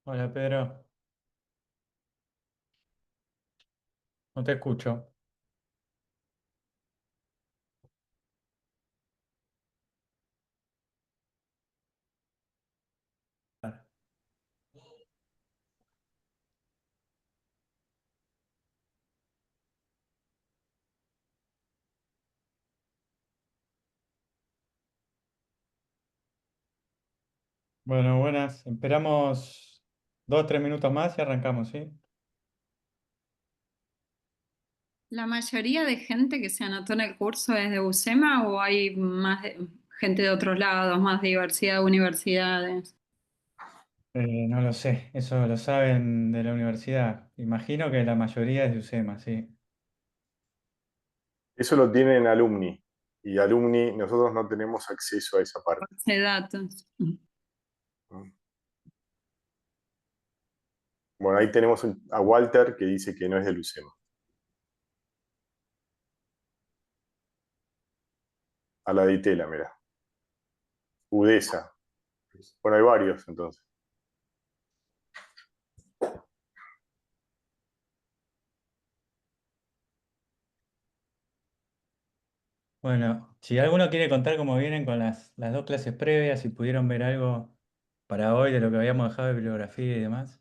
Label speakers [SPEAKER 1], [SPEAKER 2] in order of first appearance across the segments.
[SPEAKER 1] Hola Pedro, no te escucho. Bueno, buenas. Esperamos 2 o 3 minutos más y arrancamos, ¿sí?
[SPEAKER 2] ¿La mayoría de gente que se anotó en el curso es de UCEMA o hay gente de otros lados, más diversidad de universidades?
[SPEAKER 1] No lo sé, eso lo saben de la universidad. Imagino que la mayoría es de UCEMA, sí.
[SPEAKER 3] Eso lo tienen alumni y alumni nosotros no tenemos acceso a esa parte.
[SPEAKER 2] Base de datos.
[SPEAKER 3] Bueno, ahí tenemos a Walter que dice que no es de Lucema. A la de Itela, mira. Udesa. Bueno, hay varios entonces.
[SPEAKER 1] Bueno, si alguno quiere contar cómo vienen con las dos clases previas, si pudieron ver algo para hoy de lo que habíamos dejado de bibliografía y demás.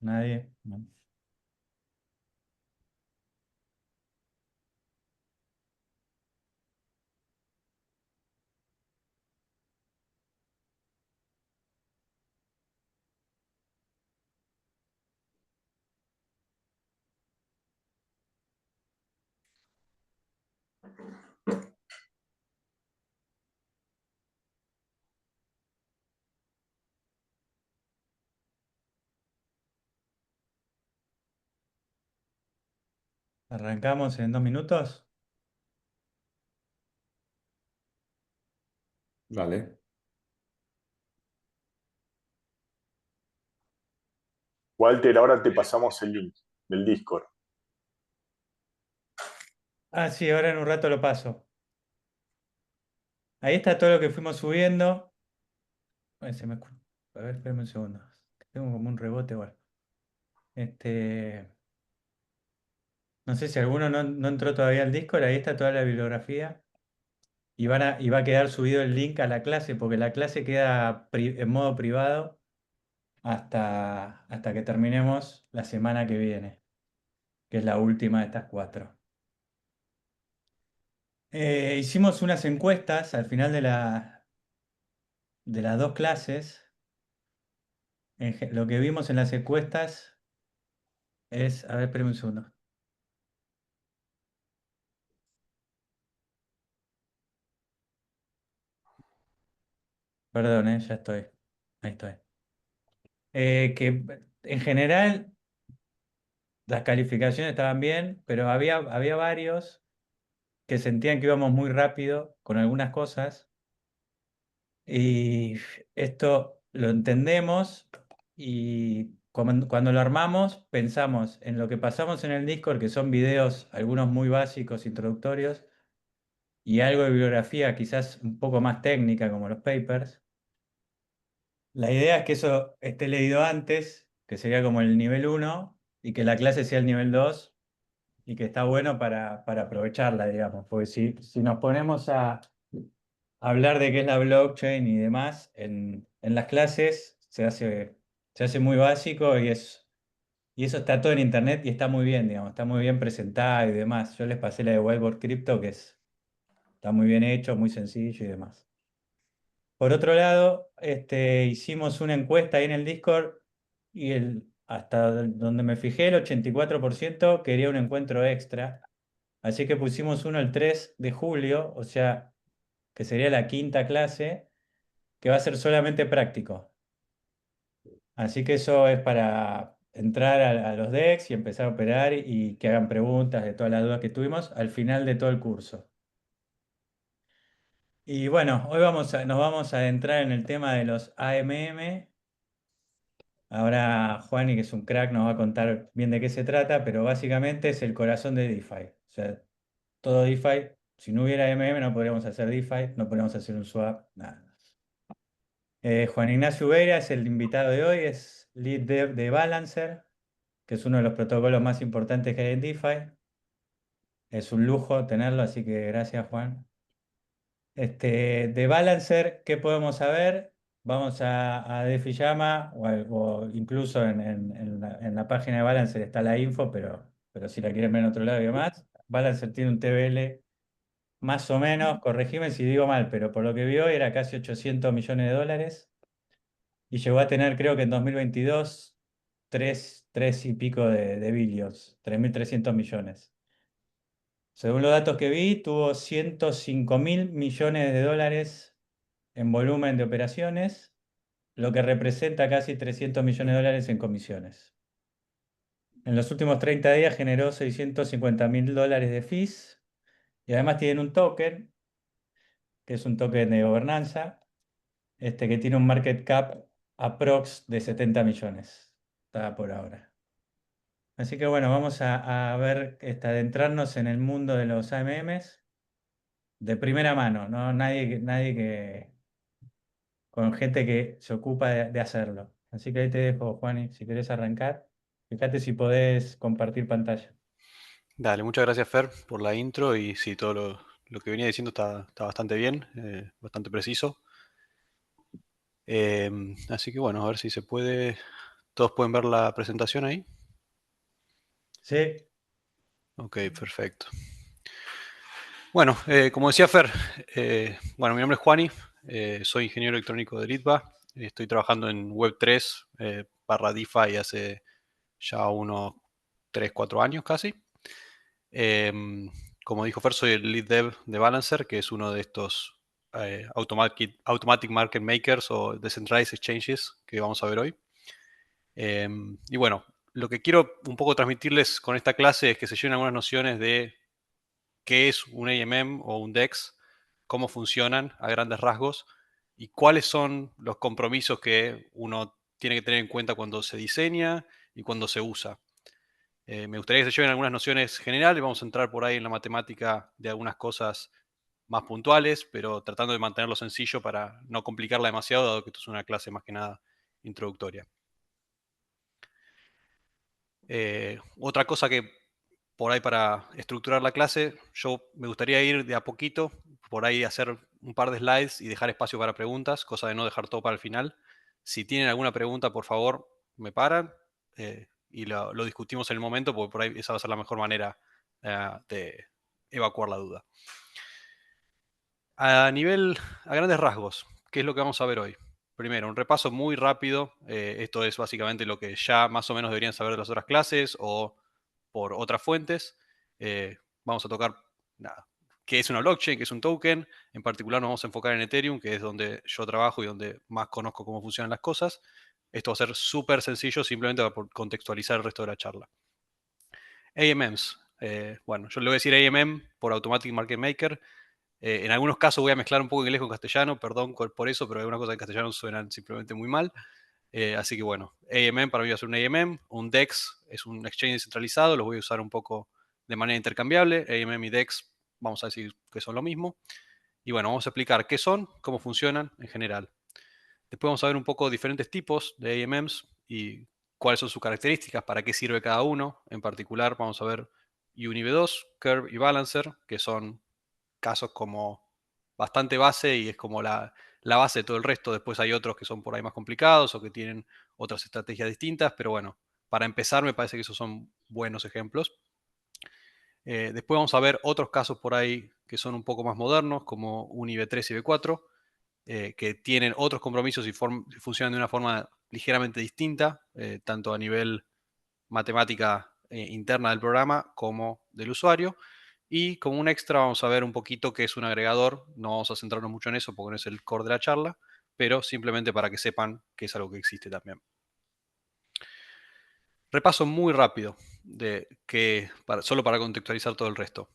[SPEAKER 1] ¿Nadie? No. ¿Arrancamos en 2 minutos?
[SPEAKER 4] Dale.
[SPEAKER 3] Walter, ahora te pasamos el link del Discord.
[SPEAKER 1] Ah, sí, ahora en un rato lo paso. Ahí está todo lo que fuimos subiendo. Ay, A ver, espérame un segundo. Tengo como un rebote, bueno. Este, no sé si alguno no entró todavía al Discord, ahí está toda la bibliografía y va a quedar subido el link a la clase, porque la clase queda en modo privado hasta que terminemos la semana que viene, que es la última de estas 4. Hicimos unas encuestas al final de las dos clases. Lo que vimos en las encuestas es, a ver, espérame un segundo. Perdón, ya estoy. Ahí estoy. Que en general las calificaciones estaban bien, pero había varios que sentían que íbamos muy rápido con algunas cosas y esto lo entendemos y cuando lo armamos pensamos en lo que pasamos en el Discord, que son videos, algunos muy básicos, introductorios, y algo de bibliografía quizás un poco más técnica como los papers. La idea es que eso esté leído antes, que sería como el nivel 1 y que la clase sea el nivel 2 y que está bueno para aprovecharla, digamos, porque si nos ponemos a hablar de qué es la blockchain y demás, en las clases se hace muy básico y eso está todo en internet y está muy bien, digamos, está muy bien presentado y demás. Yo les pasé la de Whiteboard Crypto, está muy bien hecho, muy sencillo y demás. Por otro lado, hicimos una encuesta ahí en el Discord y hasta donde me fijé, el 84% quería un encuentro extra. Así que pusimos uno el 3 de julio, o sea, que sería la quinta clase, que va a ser solamente práctico. Así que eso es para entrar a los decks y empezar a operar y que hagan preguntas de todas las dudas que tuvimos al final de todo el curso. Y bueno, hoy nos vamos a adentrar en el tema de los AMM. Ahora Juani, que es un crack, nos va a contar bien de qué se trata, pero básicamente es el corazón de DeFi. O sea, todo DeFi, si no hubiera MM no podríamos hacer DeFi, no podríamos hacer un swap, nada. Juan Ignacio Ubeira es el invitado de hoy, es Lead Dev de Balancer, que es uno de los protocolos más importantes que hay en DeFi. Es un lujo tenerlo, así que gracias, Juan. De Balancer, ¿qué podemos saber? Vamos a DeFi o incluso en la página de Balancer está la info, pero si la quieren ver en otro lado y demás. Balancer tiene un TVL más o menos, corregime si digo mal, pero por lo que vio era casi 800 millones de dólares y llegó a tener, creo que en 2022, tres y pico de billions, 3.300 millones. Según los datos que vi, tuvo 105.000 millones de dólares en volumen de operaciones, lo que representa casi 300 millones de dólares en comisiones. En los últimos 30 días generó 650.000 dólares de fees y además tienen un token, que es un token de gobernanza, que tiene un market cap aprox de 70 millones. Está por ahora. Así que bueno, vamos a ver, adentrarnos en el mundo de los AMMs de primera mano, ¿no? Nadie con gente que se ocupa de hacerlo. Así que ahí te dejo, Juani, si querés arrancar. Fíjate si podés compartir pantalla.
[SPEAKER 4] Dale, muchas gracias Fer por la intro y sí, todo lo que venía diciendo está bastante bien, bastante preciso. Así que bueno, a ver si se puede. ¿Todos pueden ver la presentación ahí?
[SPEAKER 1] Sí,
[SPEAKER 4] Ok, perfecto. Bueno, como decía Fer, bueno, mi nombre es Juani, soy ingeniero electrónico de Litva, estoy trabajando en Web3 barra DeFi hace ya unos 3, 4 años casi. Como dijo Fer, soy el lead dev de Balancer, que es uno de estos automatic market makers o decentralized exchanges que vamos a ver hoy. Y bueno, lo que quiero un poco transmitirles con esta clase es que se lleven algunas nociones de qué es un AMM o un DEX, cómo funcionan a grandes rasgos y cuáles son los compromisos que uno tiene que tener en cuenta cuando se diseña y cuando se usa. Me gustaría que se lleven algunas nociones generales, vamos a entrar por ahí en la matemática de algunas cosas más puntuales, pero tratando de mantenerlo sencillo para no complicarla demasiado, dado que esto es una clase más que nada introductoria. Otra cosa que por ahí para estructurar la clase, yo me gustaría ir de a poquito, por ahí hacer un par de slides y dejar espacio para preguntas, cosa de no dejar todo para el final. Si tienen alguna pregunta, por favor, me paran y lo discutimos en el momento, porque por ahí esa va a ser la mejor manera de evacuar la duda. A grandes rasgos, ¿qué es lo que vamos a ver hoy? Primero, un repaso muy rápido. Esto es básicamente lo que ya más o menos deberían saber de las otras clases o por otras fuentes. Vamos a tocar nada, qué es una blockchain, qué es un token. En particular nos vamos a enfocar en Ethereum, que es donde yo trabajo y donde más conozco cómo funcionan las cosas. Esto va a ser súper sencillo, simplemente para contextualizar el resto de la charla. AMMs. Bueno, yo le voy a decir AMM por Automatic Market Maker. En algunos casos voy a mezclar un poco inglés con castellano, perdón por eso, pero algunas cosas en castellano suenan simplemente muy mal. Así que bueno, AMM para mí va a ser un AMM, un DEX es un exchange descentralizado, los voy a usar un poco de manera intercambiable. AMM y DEX vamos a decir que son lo mismo. Y bueno, vamos a explicar qué son, cómo funcionan en general. Después vamos a ver un poco diferentes tipos de AMMs y cuáles son sus características, para qué sirve cada uno. En particular vamos a ver UniB2, Curve y Balancer, que son casos como bastante base y es como la base de todo el resto. Después hay otros que son por ahí más complicados o que tienen otras estrategias distintas, pero bueno, para empezar me parece que esos son buenos ejemplos. Después vamos a ver otros casos por ahí que son un poco más modernos, como UniB3 y B4, que tienen otros compromisos y funcionan de una forma ligeramente distinta, tanto a nivel matemática interna del programa como del usuario. Y como un extra vamos a ver un poquito qué es un agregador. No vamos a centrarnos mucho en eso porque no es el core de la charla, pero simplemente para que sepan que es algo que existe también. Repaso muy rápido solo para contextualizar todo el resto.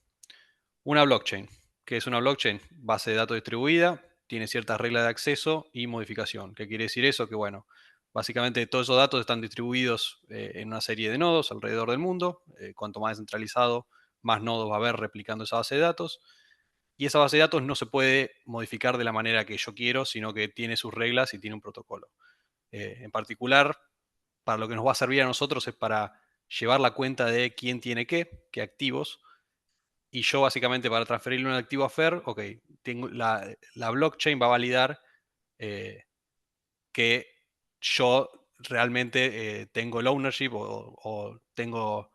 [SPEAKER 4] Una blockchain. ¿Qué es una blockchain? Base de datos distribuida, tiene ciertas reglas de acceso y modificación. ¿Qué quiere decir eso? Que bueno, Básicamente todos esos datos están distribuidos en una serie de nodos alrededor del mundo. Cuanto más descentralizado, más nodos va a haber replicando esa base de datos. Y esa base de datos no se puede modificar de la manera que yo quiero, sino que tiene sus reglas y tiene un protocolo. En particular, para lo que nos va a servir a nosotros es para llevar la cuenta de quién tiene qué activos. Y yo básicamente para transferirle un activo a Fer, ok, tengo la blockchain va a validar que yo realmente tengo el ownership o tengo,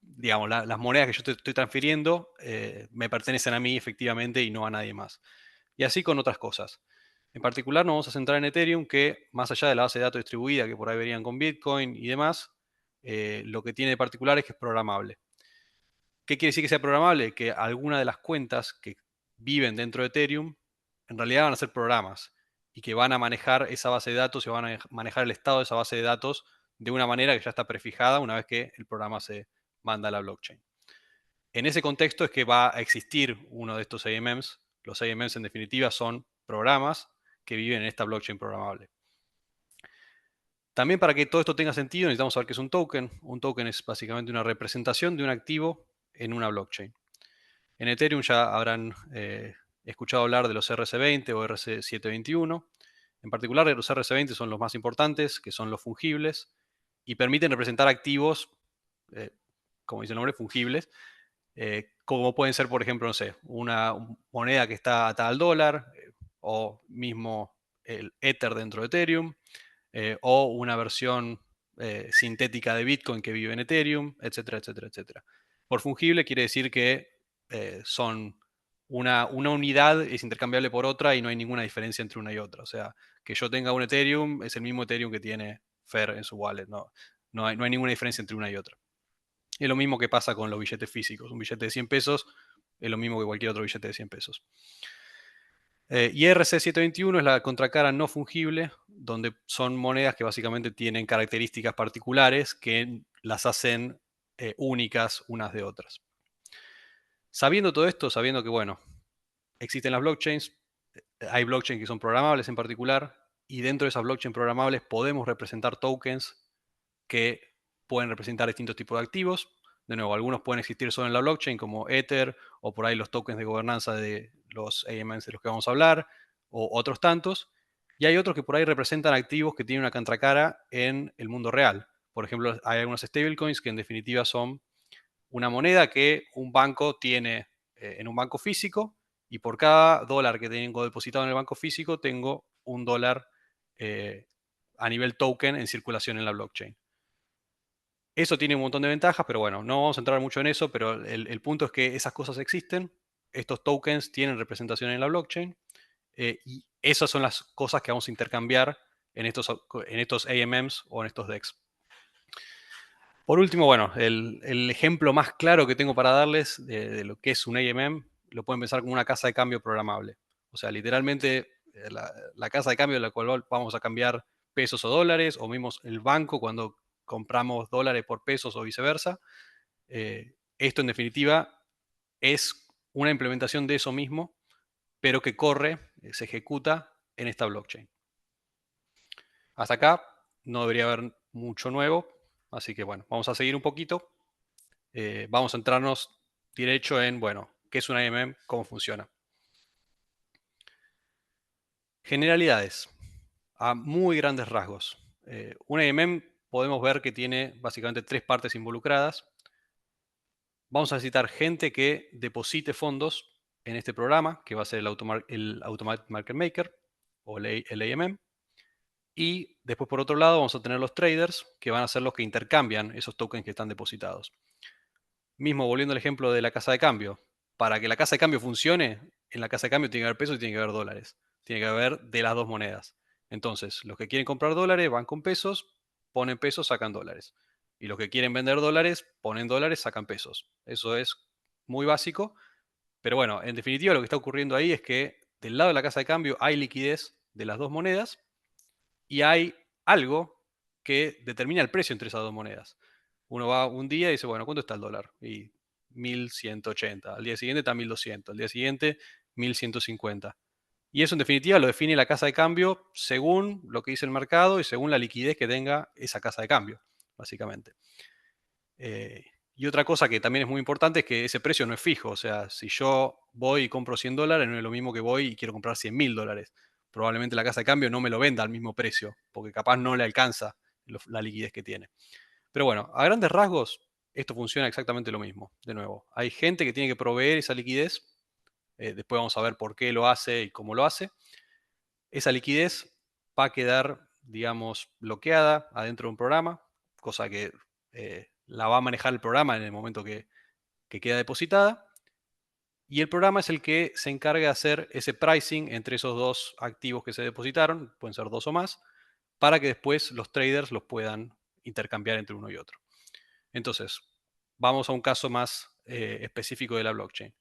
[SPEAKER 4] digamos, las monedas que yo te estoy transfiriendo me pertenecen a mí efectivamente y no a nadie más. Y así con otras cosas. En particular nos vamos a centrar en Ethereum, que más allá de la base de datos distribuida, que por ahí verían con Bitcoin y demás, lo que tiene de particular es que es programable. ¿Qué quiere decir que sea programable? Que alguna de las cuentas que viven dentro de Ethereum en realidad van a ser programas y que van a manejar esa base de datos y van a manejar el estado de esa base de datos de una manera que ya está prefijada una vez que el programa se manda a la blockchain. En ese contexto es que va a existir uno de estos AMMs. Los AMMs en definitiva son programas que viven en esta blockchain programable. También para que todo esto tenga sentido necesitamos saber qué es un token. Un token es básicamente una representación de un activo en una blockchain. En Ethereum ya habrán escuchado hablar de los RC20 o RC721. En particular, los RC20 son los más importantes, que son los fungibles, y permiten representar activos, como dice el nombre, fungibles, como pueden ser, por ejemplo, no sé, una moneda que está atada al dólar, o mismo el Ether dentro de Ethereum, o una versión sintética de Bitcoin que vive en Ethereum, etcétera, etcétera, etcétera. Por fungible quiere decir que son una unidad es intercambiable por otra y no hay ninguna diferencia entre una y otra. O sea, que yo tenga un Ethereum es el mismo Ethereum que tiene Fer en su wallet. No hay ninguna diferencia entre una y otra. Es lo mismo que pasa con los billetes físicos. Un billete de 100 pesos es lo mismo que cualquier otro billete de 100 pesos. Y RC721 es la contracara no fungible, donde son monedas que básicamente tienen características particulares que las hacen únicas unas de otras. Sabiendo todo esto, sabiendo que, bueno, existen las blockchains, hay blockchains que son programables en particular, y dentro de esas blockchains programables podemos representar tokens que pueden representar distintos tipos de activos. De nuevo, algunos pueden existir solo en la blockchain, como Ether, o por ahí los tokens de gobernanza de los AMMs de los que vamos a hablar, o otros tantos. Y hay otros que por ahí representan activos que tienen una contracara en el mundo real. Por ejemplo, hay algunos stablecoins que en definitiva son una moneda que un banco tiene en un banco físico, y por cada dólar que tengo depositado en el banco físico, tengo un dólar a nivel token en circulación en la blockchain. Eso tiene un montón de ventajas, pero bueno, no vamos a entrar mucho en eso, pero el punto es que esas cosas existen, estos tokens tienen representación en la blockchain, y esas son las cosas que vamos a intercambiar en estos AMMs o en estos DEX. Por último, bueno, el ejemplo más claro que tengo para darles de lo que es un AMM, lo pueden pensar como una casa de cambio programable. O sea, literalmente la casa de cambio en la cual vamos a cambiar pesos o dólares, o mismo el banco cuando compramos dólares por pesos o viceversa. Esto en definitiva es una implementación de eso mismo, pero que corre, se ejecuta en esta blockchain. Hasta acá no debería haber mucho nuevo, así que bueno, vamos a seguir un poquito. Vamos a centrarnos derecho en, bueno, qué es un AMM, cómo funciona. Generalidades, a muy grandes rasgos. Un AMM podemos ver que tiene básicamente tres partes involucradas. Vamos a necesitar gente que deposite fondos en este programa, que va a ser el Automatic Market Maker, o el AMM. Y después, por otro lado, vamos a tener los traders, que van a ser los que intercambian esos tokens que están depositados. Mismo volviendo al ejemplo de la casa de cambio. Para que la casa de cambio funcione, en la casa de cambio tiene que haber pesos y tiene que haber dólares. Tiene que haber de las dos monedas. Entonces, los que quieren comprar dólares van con pesos, ponen pesos, sacan dólares. Y los que quieren vender dólares, ponen dólares, sacan pesos. Eso es muy básico. Pero bueno, en definitiva lo que está ocurriendo ahí es que del lado de la casa de cambio hay liquidez de las dos monedas y hay algo que determina el precio entre esas dos monedas. Uno va un día y dice, bueno, ¿cuánto está el dólar? Y 1180. Al día siguiente está 1200. Al día siguiente 1150. Y eso en definitiva lo define la casa de cambio según lo que dice el mercado y según la liquidez que tenga esa casa de cambio, básicamente. Y otra cosa que también es muy importante es que ese precio no es fijo. O sea, si yo voy y compro $100, no es lo mismo que voy y quiero comprar $100.000. Probablemente la casa de cambio no me lo venda al mismo precio, porque capaz no le alcanza la liquidez que tiene. Pero bueno, a grandes rasgos, esto funciona exactamente lo mismo. De nuevo, hay gente que tiene que proveer esa liquidez. Después vamos a ver por qué lo hace y cómo lo hace. Esa liquidez va a quedar, digamos, bloqueada adentro de un programa, cosa que la va a manejar el programa en el momento que queda depositada. Y el programa es el que se encarga de hacer ese pricing entre esos dos activos que se depositaron, pueden ser dos o más, para que después los traders los puedan intercambiar entre uno y otro. Entonces, vamos a un caso más específico de la blockchain.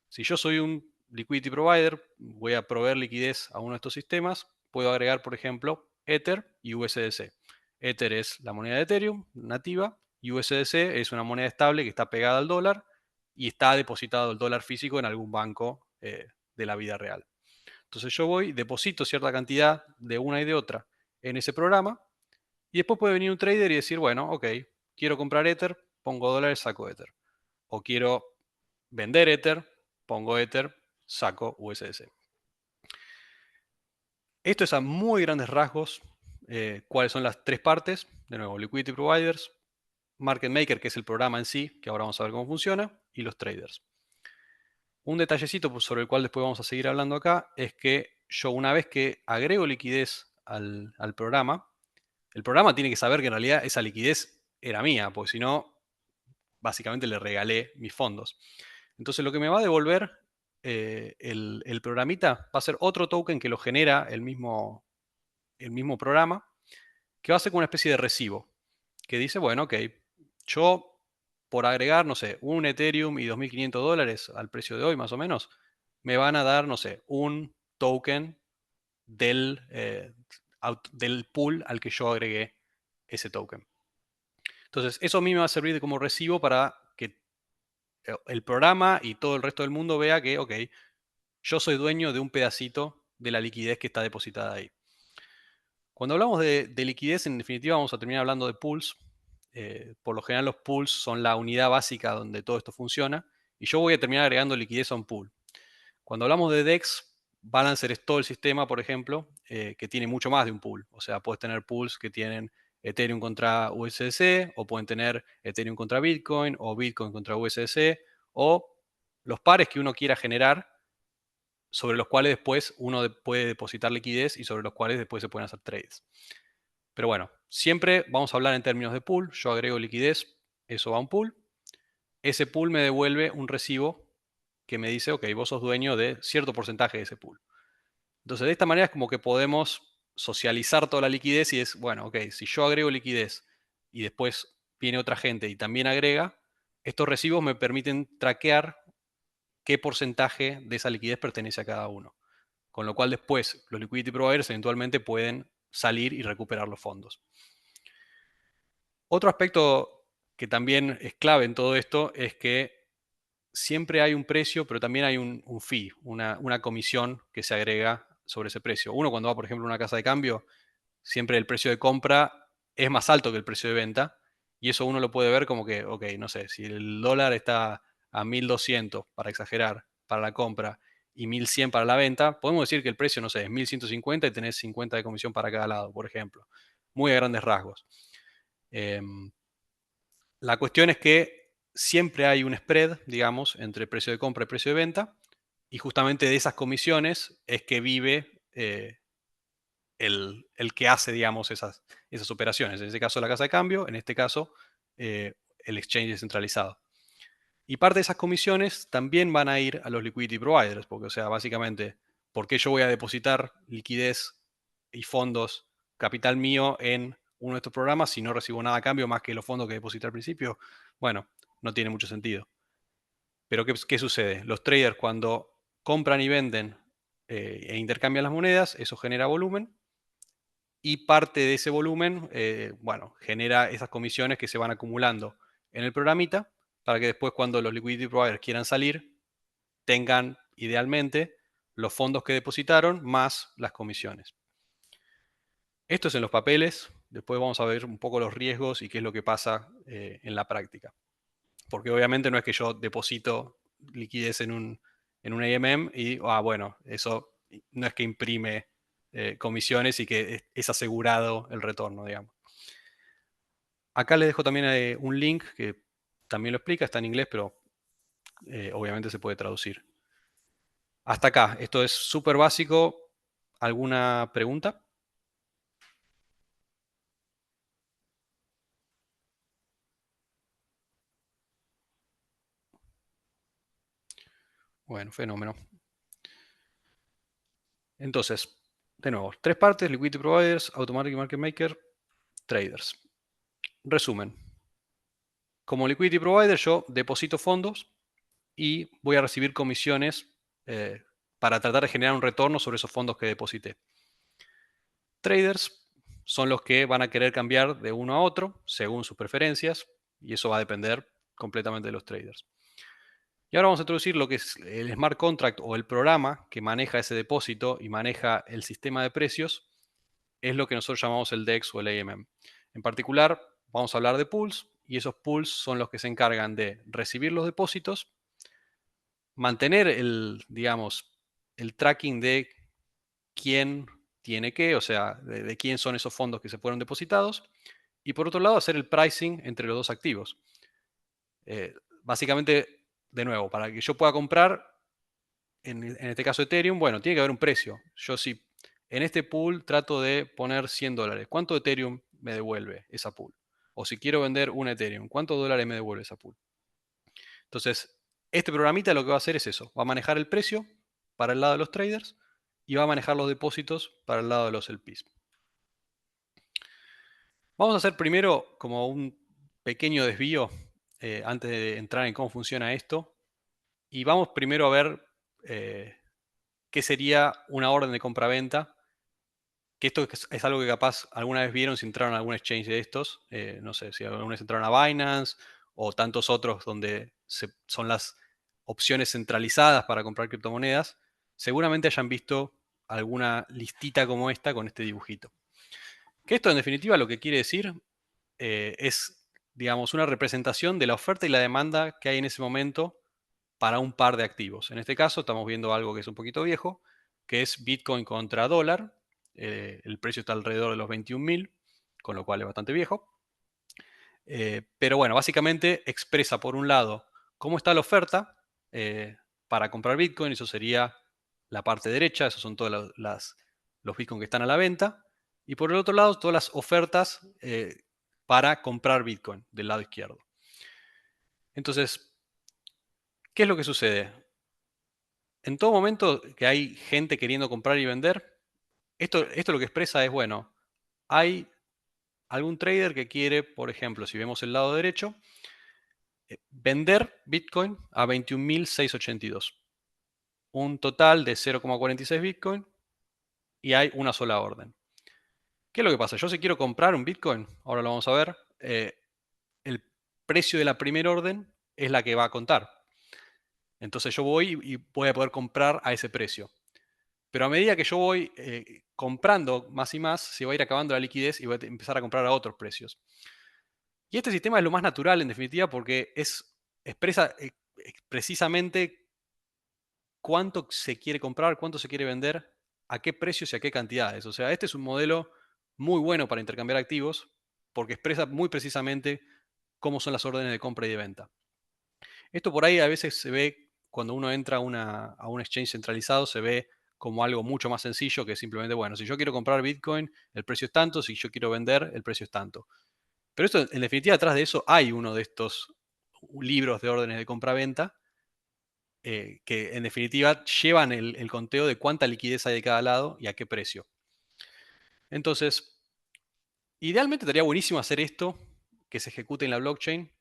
[SPEAKER 4] Si yo soy un liquidity provider, voy a proveer liquidez a uno de estos sistemas, puedo agregar, por ejemplo, Ether y USDC. Ether es la moneda de Ethereum nativa y USDC es una moneda estable que está pegada al dólar y está depositado el dólar físico en algún banco de la vida real. Entonces yo voy, deposito cierta cantidad de una y de otra en ese programa y después puede venir un trader y decir, bueno, ok, quiero comprar Ether, pongo dólares, saco Ether. O quiero vender Ether, pongo Ether, saco USDC. Esto es a muy grandes rasgos cuáles son las tres partes. De nuevo, Liquidity Providers, Market Maker, que es el programa en sí, que ahora vamos a ver cómo funciona, y los traders. Un detallecito sobre el cual después vamos a seguir hablando acá es que yo una vez que agrego liquidez al programa, el programa tiene que saber que en realidad esa liquidez era mía, porque si no, básicamente le regalé mis fondos. Entonces lo que me va a devolver el programita va a ser otro token que lo genera el mismo programa, que va a ser como una especie de recibo, que dice, bueno, ok, yo por agregar, no sé, un Ethereum y $2.500 al precio de hoy más o menos, me van a dar, no sé, un token del pool al que yo agregué ese token. Entonces, eso a mí me va a servir como recibo para que el programa y todo el resto del mundo vea que, ok, yo soy dueño de un pedacito de la liquidez que está depositada ahí. Cuando hablamos de liquidez, en definitiva vamos a terminar hablando de pools. Por lo general los pools son la unidad básica donde todo esto funciona. Y yo voy a terminar agregando liquidez a un pool. Cuando hablamos de DEX, Balancer es todo el sistema, por ejemplo, que tiene mucho más de un pool. O sea, puedes tener pools que tienen Ethereum contra USDC, o pueden tener Ethereum contra Bitcoin, o Bitcoin contra USDC, o los pares que uno quiera generar, sobre los cuales después uno puede depositar liquidez y sobre los cuales después se pueden hacer trades. Pero bueno, siempre vamos a hablar en términos de pool. Yo agrego liquidez, eso va a un pool. Ese pool me devuelve un recibo que me dice, ok, vos sos dueño de cierto porcentaje de ese pool. Entonces, de esta manera es como que podemos socializar toda la liquidez y es, bueno, ok, si yo agrego liquidez y después viene otra gente y también agrega, estos recibos me permiten traquear qué porcentaje de esa liquidez pertenece a cada uno. Con lo cual después los liquidity providers eventualmente pueden salir y recuperar los fondos. Otro aspecto que también es clave en todo esto es que siempre hay un precio, pero también hay un fee, una comisión que se agrega sobre ese precio. Uno cuando va, por ejemplo, a una casa de cambio, siempre el precio de compra es más alto que el precio de venta. Y eso uno lo puede ver como que, ok, no sé, si el dólar está a 1.200, para exagerar, para la compra, y 1.100 para la venta, podemos decir que el precio, no sé, es 1.150 y tenés 50 de comisión para cada lado, por ejemplo. Muy a grandes rasgos. La cuestión es que siempre hay un spread, digamos, entre el precio de compra y el precio de venta, y justamente de esas comisiones es que vive el que hace, digamos, esas operaciones. En este caso, la casa de cambio, en este caso, el exchange descentralizado. Y parte de esas comisiones también van a ir a los liquidity providers, porque, o sea, básicamente, ¿por qué yo voy a depositar liquidez y fondos, capital mío, en uno de estos programas si no recibo nada a cambio más que los fondos que deposité al principio? Bueno, no tiene mucho sentido. Pero ¿qué sucede? Los traders cuando compran y venden e intercambian las monedas, eso genera volumen y parte de ese volumen, bueno, genera esas comisiones que se van acumulando en el programita para que después cuando los liquidity providers quieran salir, tengan idealmente los fondos que depositaron más las comisiones. Esto es en los papeles. Después vamos a ver un poco los riesgos y qué es lo que pasa en la práctica. Porque obviamente no es que yo deposito liquidez en un AMM y, bueno, eso no es que imprime comisiones y que es asegurado el retorno, digamos. Acá les dejo también un link que también lo explica, está en inglés, pero obviamente se puede traducir. Hasta acá, esto es súper básico. ¿Alguna pregunta? Bueno, fenómeno. Entonces, de nuevo, 3 partes: liquidity providers, automatic market maker, traders. Resumen. Como liquidity provider yo deposito fondos y voy a recibir comisiones para tratar de generar un retorno sobre esos fondos que deposité. Traders son los que van a querer cambiar de uno a otro según sus preferencias y eso va a depender completamente de los traders. Y ahora vamos a introducir lo que es el smart contract o el programa que maneja ese depósito y maneja el sistema de precios. Es lo que nosotros llamamos el DEX o el AMM. En particular, vamos a hablar de pools y esos pools son los que se encargan de recibir los depósitos, mantener digamos, el tracking de quién tiene qué, o sea, de quién son esos fondos que se fueron depositados, y por otro lado, hacer el pricing entre los dos activos. Básicamente, de nuevo, para que yo pueda comprar, en este caso Ethereum, bueno, tiene que haber un precio. Yo si en este pool trato de poner $100, ¿cuánto Ethereum me devuelve esa pool? O si quiero vender un Ethereum, ¿cuántos dólares me devuelve esa pool? Entonces, este programita lo que va a hacer es eso. Va a manejar el precio para el lado de los traders y va a manejar los depósitos para el lado de los LPs. Vamos a hacer primero como un pequeño desvío antes de entrar en cómo funciona esto. Y vamos primero a ver qué sería una orden de compra-venta. Que esto es algo que capaz alguna vez vieron si entraron a algún exchange de estos. No sé, si alguna vez entraron a Binance o tantos otros donde son las opciones centralizadas para comprar criptomonedas. Seguramente hayan visto alguna listita como esta con este dibujito. Que esto en definitiva lo que quiere decir es, digamos, una representación de la oferta y la demanda que hay en ese momento para un par de activos. En este caso estamos viendo algo que es un poquito viejo, que es Bitcoin contra dólar. El precio está alrededor de los 21.000, con lo cual es bastante viejo. Pero bueno, básicamente expresa por un lado cómo está la oferta para comprar Bitcoin, eso sería la parte derecha, esos son todos los Bitcoin que están a la venta. Y por el otro lado, todas las ofertas para comprar Bitcoin del lado izquierdo. Entonces, ¿qué es lo que sucede? En todo momento que hay gente queriendo comprar y vender, esto lo que expresa es, bueno, hay algún trader que quiere, por ejemplo, si vemos el lado derecho, vender Bitcoin a 21.682. Un total de 0,46 Bitcoin y hay una sola orden. ¿Qué es lo que pasa? Yo si quiero comprar un Bitcoin, ahora lo vamos a ver, el precio de la primera orden es la que va a contar. Entonces yo voy y voy a poder comprar a ese precio. Pero a medida que yo voy comprando más y más, se va a ir acabando la liquidez y voy a empezar a comprar a otros precios. Y este sistema es lo más natural, en definitiva, porque expresa precisamente cuánto se quiere comprar, cuánto se quiere vender, a qué precios y a qué cantidades. O sea, este es un modelo muy bueno para intercambiar activos porque expresa muy precisamente cómo son las órdenes de compra y de venta. Esto por ahí a veces se ve cuando uno entra a un exchange centralizado, se ve como algo mucho más sencillo que simplemente, bueno, si yo quiero comprar Bitcoin, el precio es tanto, si yo quiero vender, el precio es tanto. Pero esto, en definitiva, detrás de eso hay uno de estos libros de órdenes de compra-venta que en definitiva llevan el conteo de cuánta liquidez hay de cada lado y a qué precio. Entonces, idealmente estaría buenísimo hacer esto, que se ejecute en la blockchain,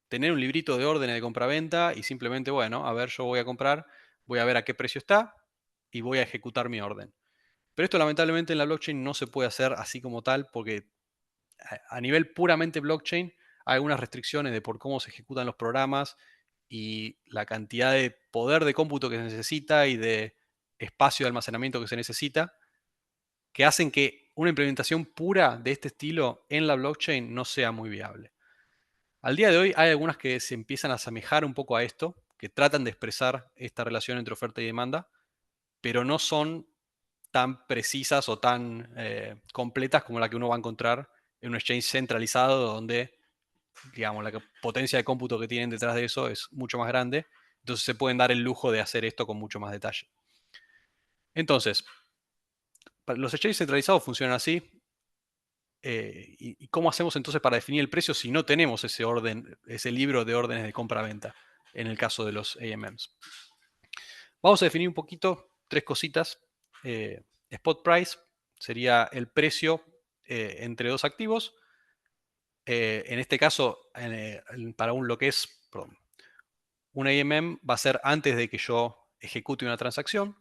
[SPEAKER 4] tener un librito de órdenes de compra-venta y simplemente, bueno, a ver, yo voy a comprar, voy a ver a qué precio está y voy a ejecutar mi orden. Pero esto lamentablemente en la blockchain no se puede hacer así como tal porque a nivel puramente blockchain hay algunas restricciones de por cómo se ejecutan los programas y la cantidad de poder de cómputo que se necesita y de espacio de almacenamiento que se necesita, que hacen que una implementación pura de este estilo en la blockchain no sea muy viable. Al día de hoy hay algunas que se empiezan a asemejar un poco a esto, que tratan de expresar esta relación entre oferta y demanda, pero no son tan precisas o tan completas como la que uno va a encontrar en un exchange centralizado donde, digamos, la potencia de cómputo que tienen detrás de eso es mucho más grande. Entonces se pueden dar el lujo de hacer esto con mucho más detalle. Entonces, los exchanges centralizados funcionan así. ¿Y cómo hacemos entonces para definir el precio si no tenemos ese orden, ese libro de órdenes de compra-venta en el caso de los AMMs? Vamos a definir un poquito 3 cositas. Spot price sería el precio entre 2 activos. En este caso, para lo que es, perdón, un AMM va a ser antes de que yo ejecute una transacción.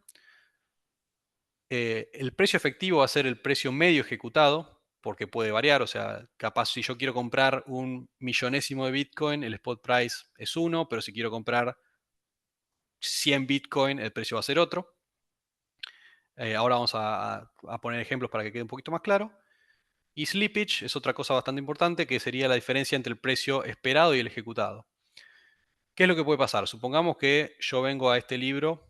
[SPEAKER 4] El precio efectivo va a ser el precio medio ejecutado, porque puede variar. O sea, capaz si yo quiero comprar un millonésimo de Bitcoin, el spot price es 1, pero si quiero comprar 100 Bitcoin, el precio va a ser otro. Ahora vamos a poner ejemplos para que quede un poquito más claro. Y slippage es otra cosa bastante importante, que sería la diferencia entre el precio esperado y el ejecutado. ¿Qué es lo que puede pasar? Supongamos que yo vengo a este libro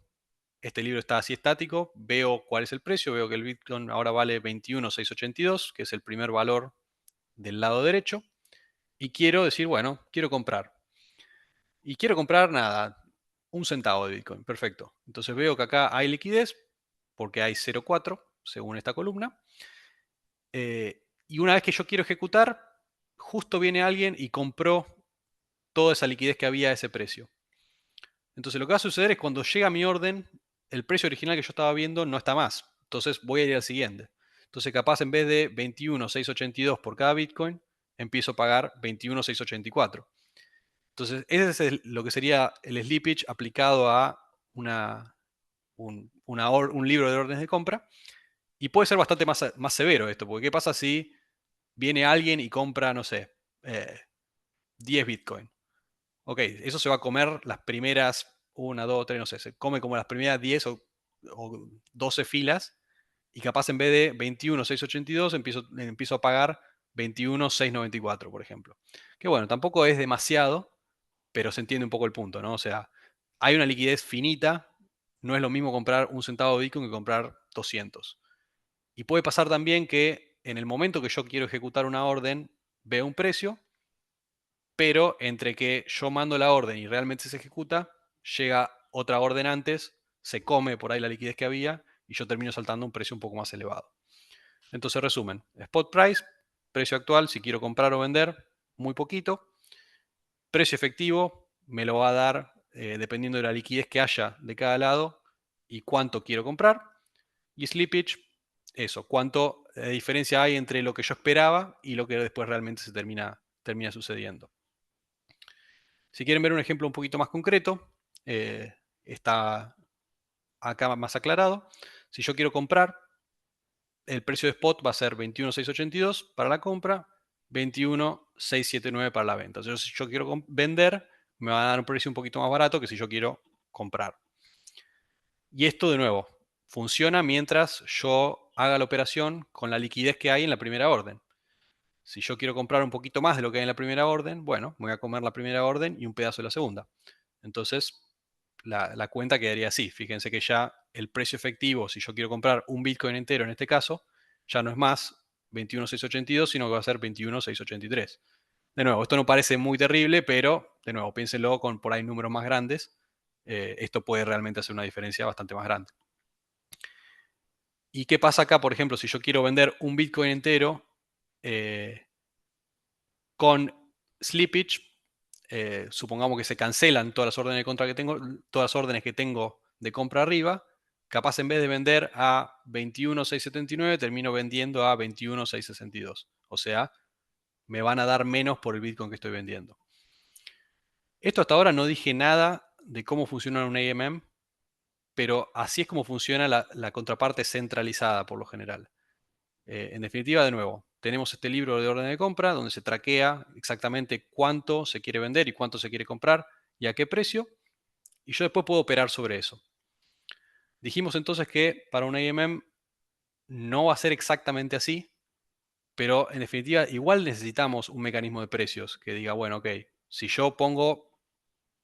[SPEAKER 4] está así estático, veo cuál es el precio, veo que el Bitcoin ahora vale 21.682, que es el primer valor del lado derecho, y quiero decir, bueno, quiero comprar. Y quiero comprar nada, 1 centavo de Bitcoin, perfecto. Entonces veo que acá hay liquidez, porque hay 0,4 según esta columna. Y una vez que yo quiero ejecutar, justo viene alguien y compró toda esa liquidez que había a ese precio. Entonces lo que va a suceder es cuando llega mi orden, el precio original que yo estaba viendo no está más. Entonces voy a ir al siguiente. Entonces capaz en vez de 21.682 por cada Bitcoin, empiezo a pagar 21.684. Entonces ese es lo que sería el slippage aplicado a un libro de órdenes de compra. Y puede ser bastante más severo esto, porque ¿qué pasa si viene alguien y compra, no sé, 10 Bitcoin? Ok, eso se va a comer las primeras 1, 2, 3, no sé, se come como las primeras 10 o 12 filas y capaz en vez de 21.682 empiezo a pagar 21.694, por ejemplo. Que bueno, tampoco es demasiado, pero se entiende un poco el punto, ¿no? O sea, hay una liquidez finita, no es lo mismo comprar 1 centavo de Bitcoin que comprar 200. Y puede pasar también que en el momento que yo quiero ejecutar una orden, veo un precio, pero entre que yo mando la orden y realmente se ejecuta, llega otra orden antes, se come por ahí la liquidez que había y yo termino saltando un precio un poco más elevado. Entonces, resumen, spot price, precio actual, si quiero comprar o vender, muy poquito. Precio efectivo me lo va a dar dependiendo de la liquidez que haya de cada lado y cuánto quiero comprar. Y slippage, eso, cuánto diferencia hay entre lo que yo esperaba y lo que después realmente se termina sucediendo. Si quieren ver un ejemplo un poquito más concreto, está acá más aclarado. Si yo quiero comprar, el precio de spot va a ser 21.682 para la compra, 21.679 para la venta. Entonces, si yo quiero vender, me va a dar un precio un poquito más barato que si yo quiero comprar. Y esto, de nuevo, funciona mientras yo haga la operación con la liquidez que hay en la primera orden. Si yo quiero comprar un poquito más de lo que hay en la primera orden, bueno, me voy a comer la primera orden y un pedazo de la segunda. Entonces, la cuenta quedaría así. Fíjense que ya el precio efectivo, si yo quiero comprar un Bitcoin entero en este caso, ya no es más 21.682, sino que va a ser 21.683. De nuevo, esto no parece muy terrible, pero de nuevo, piénsenlo con por ahí números más grandes. Esto puede realmente hacer una diferencia bastante más grande. ¿Y qué pasa acá? Por ejemplo, si yo quiero vender un Bitcoin entero con slippage, supongamos que se cancelan todas las órdenes de compra que tengo, todas las órdenes que tengo de compra arriba, capaz en vez de vender a 21.679, termino vendiendo a 21.662. O sea, me van a dar menos por el Bitcoin que estoy vendiendo. Esto hasta ahora no dije nada de cómo funciona un AMM, pero así es como funciona la contraparte centralizada por lo general. En definitiva, de nuevo, tenemos este libro de orden de compra donde se traquea exactamente cuánto se quiere vender y cuánto se quiere comprar y a qué precio. Y yo después puedo operar sobre eso. Dijimos entonces que para un AMM no va a ser exactamente así, pero en definitiva igual necesitamos un mecanismo de precios que diga, bueno, ok, si yo pongo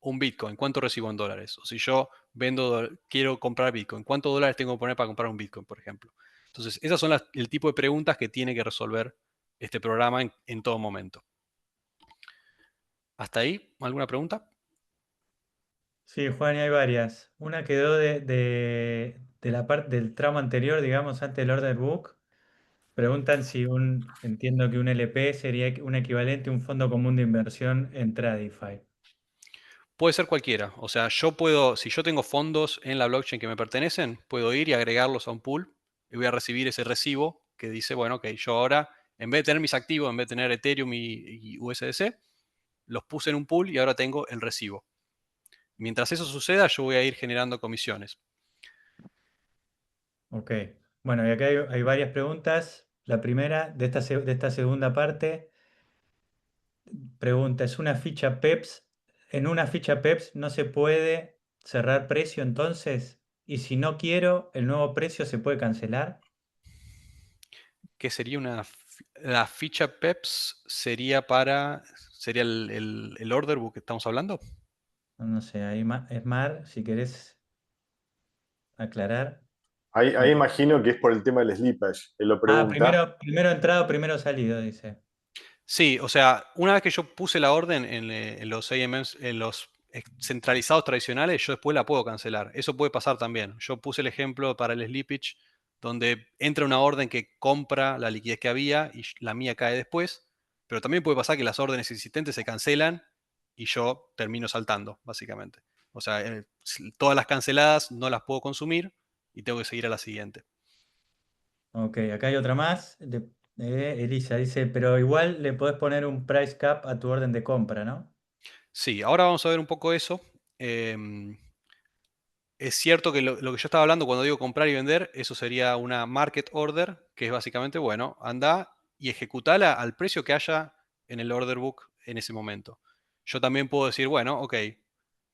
[SPEAKER 4] un Bitcoin, ¿cuánto recibo en dólares? O si yo quiero comprar Bitcoin, ¿cuántos dólares tengo que poner para comprar un Bitcoin, por ejemplo? Entonces, esas son el tipo de preguntas que tiene que resolver este programa en todo momento. ¿Hasta ahí? ¿Alguna pregunta?
[SPEAKER 1] Sí, Juan, y hay varias. Una quedó de la parte del tramo anterior, digamos, antes del order book. Preguntan si entiendo que un LP sería un equivalente a un fondo común de inversión en Tradify.
[SPEAKER 4] Puede ser cualquiera. O sea, yo puedo, si yo tengo fondos en la blockchain que me pertenecen, puedo ir y agregarlos a un pool y voy a recibir ese recibo que dice, bueno, ok, yo ahora, en vez de tener mis activos, en vez de tener Ethereum y USDC, los puse en un pool y ahora tengo el recibo. Mientras eso suceda, yo voy a ir generando comisiones.
[SPEAKER 1] Ok. Bueno, y acá hay varias preguntas. La primera de esta segunda parte pregunta, ¿es una ficha PEPS? ¿En una ficha PEPS no se puede cerrar precio entonces? Y si no quiero, ¿el nuevo precio se puede cancelar?
[SPEAKER 4] ¿Qué sería la ficha PEPS? ¿Sería el order book que estamos hablando?
[SPEAKER 1] No sé, ahí Esmar, si querés aclarar.
[SPEAKER 3] Ahí imagino que es por el tema del slippage. Él lo
[SPEAKER 1] Ah,
[SPEAKER 3] pregunta.
[SPEAKER 1] primero entrado, primero salido, dice.
[SPEAKER 4] Sí, o sea, una vez que yo puse la orden en los AMMs, en los centralizados tradicionales, yo después la puedo cancelar. Eso puede pasar también. Yo puse el ejemplo para el slippage, donde entra una orden que compra la liquidez que había y la mía cae después, pero también puede pasar que las órdenes existentes se cancelan y yo termino saltando, básicamente. O sea, todas las canceladas no las puedo consumir y tengo que seguir a la siguiente.
[SPEAKER 1] Ok, acá hay otra más de Elisa. Dice, pero igual le podés poner un price cap a tu orden de compra, ¿no?
[SPEAKER 4] Sí, ahora vamos a ver un poco eso. Em, Es cierto que lo que yo estaba hablando cuando digo comprar y vender, eso sería una market order, que es básicamente, bueno, anda y ejecutala al precio que haya en el order book en ese momento. Yo también puedo decir, bueno, ok,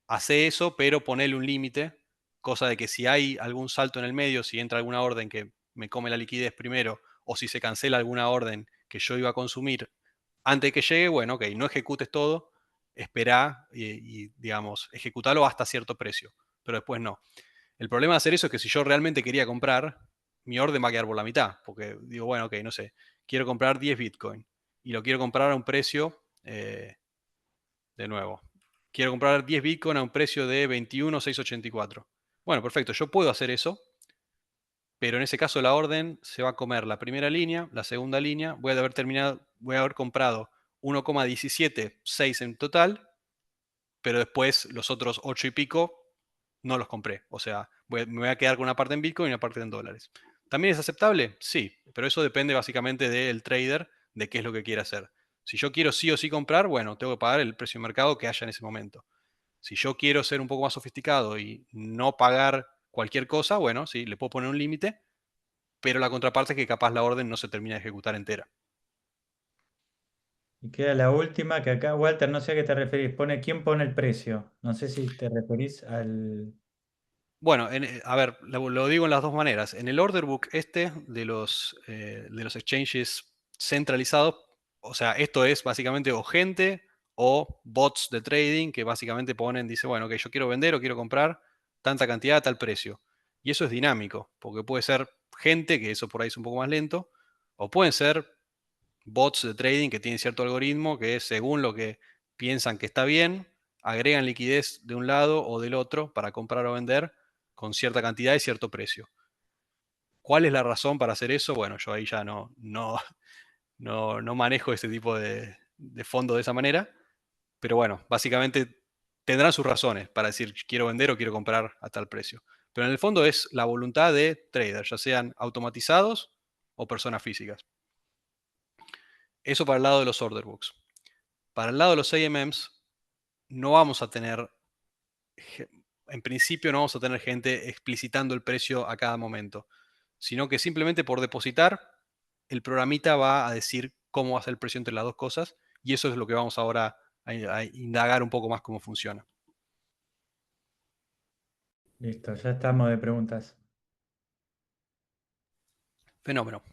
[SPEAKER 4] hace eso, pero ponele un límite, cosa de que si hay algún salto en el medio, si entra alguna orden que me come la liquidez primero, o si se cancela alguna orden que yo iba a consumir antes de que llegue, bueno, ok, no ejecutes todo, espera digamos, ejecutalo hasta cierto precio, pero después no. El problema de hacer eso es que si yo realmente quería comprar, mi orden va a quedar por la mitad, porque digo, bueno, ok, no sé, quiero comprar 10 Bitcoin y lo quiero comprar a un precio, de nuevo, quiero comprar 10 Bitcoin a un precio de 21.684. Bueno, perfecto, yo puedo hacer eso, pero en ese caso la orden se va a comer la primera línea, la segunda línea, voy a haber comprado 1,176 en total, pero después los otros 8 y pico no los compré. O sea, me voy a quedar con una parte en Bitcoin y una parte en dólares. ¿También es aceptable? Sí, pero eso depende básicamente del trader, de qué es lo que quiere hacer. Si yo quiero sí o sí comprar, bueno, tengo que pagar el precio de mercado que haya en ese momento. Si yo quiero ser un poco más sofisticado y no pagar cualquier cosa, bueno, sí, le puedo poner un límite, pero la contraparte es que capaz la orden no se termina de ejecutar entera.
[SPEAKER 1] Y queda la última, que acá, Walter, no sé a qué te referís. ¿Quién pone el precio? No sé si te referís al...
[SPEAKER 4] Bueno, a ver, lo digo en las dos maneras. En el order book este de los exchanges centralizados, o sea, esto es básicamente o gente o bots de trading que básicamente ponen, dice, bueno, que yo quiero vender o quiero comprar tanta cantidad a tal precio. Y eso es dinámico, porque puede ser gente, que eso por ahí es un poco más lento, o pueden ser bots de trading que tienen cierto algoritmo que según lo que piensan que está bien, agregan liquidez de un lado o del otro para comprar o vender con cierta cantidad y cierto precio. ¿Cuál es la razón para hacer eso? Bueno, yo ahí ya no manejo ese tipo de fondo de esa manera, pero bueno, básicamente tendrán sus razones para decir quiero vender o quiero comprar a tal precio. Pero en el fondo es la voluntad de traders, ya sean automatizados o personas físicas. Eso para el lado de los order books. Para el lado de los AMMs, no vamos a tener, en principio no vamos a tener gente explicitando el precio a cada momento, sino que simplemente por depositar, el programita va a decir cómo va a ser el precio entre las dos cosas, y eso es lo que vamos ahora a indagar un poco más cómo funciona.
[SPEAKER 1] Listo, ya estamos de preguntas.
[SPEAKER 4] Fenómeno.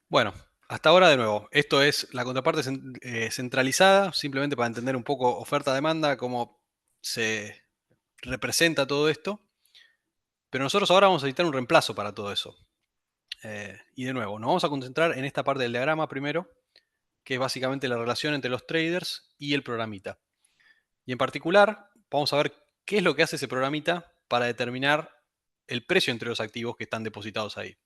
[SPEAKER 4] Bueno, hasta ahora de nuevo, esto es la contraparte centralizada, simplemente para entender un poco oferta-demanda, cómo se representa todo esto. Pero nosotros ahora vamos a necesitar un reemplazo para todo eso. Y de nuevo, nos vamos a concentrar en esta parte del diagrama primero, que es básicamente la relación entre los traders y el programita. Y en particular, vamos a ver qué es lo que hace ese programita para determinar el precio entre los activos que están depositados ahí.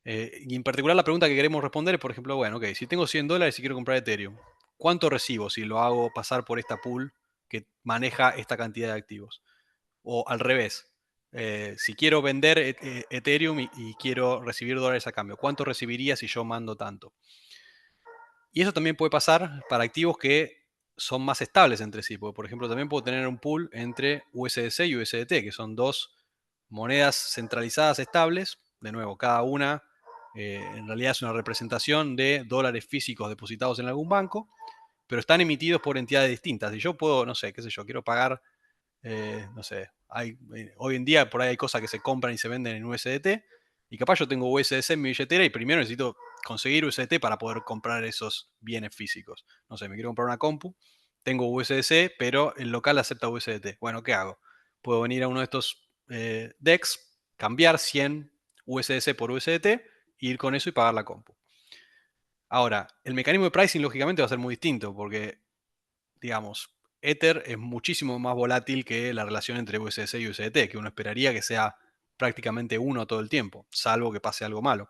[SPEAKER 4] Y en particular la pregunta que queremos responder es, por ejemplo, bueno, ok, si tengo $100 y quiero comprar Ethereum, ¿cuánto recibo si lo hago pasar por esta pool que maneja esta cantidad de activos? O al revés, si quiero vender Ethereum y quiero recibir dólares a cambio, ¿cuánto recibiría si yo mando tanto? Y eso también puede pasar para activos que son más estables entre sí, porque por ejemplo también puedo tener un pool entre USDC y USDT, que son dos monedas centralizadas estables. De nuevo, cada una en realidad es una representación de dólares físicos depositados en algún banco, pero están emitidos por entidades distintas. Y yo puedo, no sé, qué sé yo, quiero pagar, no sé, hoy en día por ahí hay cosas que se compran y se venden en USDT, y capaz yo tengo USDC en mi billetera y primero necesito conseguir USDT para poder comprar esos bienes físicos. No sé, me quiero comprar una compu, tengo USDC, pero el local acepta USDT. Bueno, ¿qué hago? Puedo venir a uno de estos DEX, cambiar 100 USDC por USDT, ir con eso y pagar la compu. Ahora, el mecanismo de pricing lógicamente va a ser muy distinto porque, digamos, Ether es muchísimo más volátil que la relación entre USDC y USDT, que uno esperaría que sea prácticamente uno todo el tiempo, salvo que pase algo malo.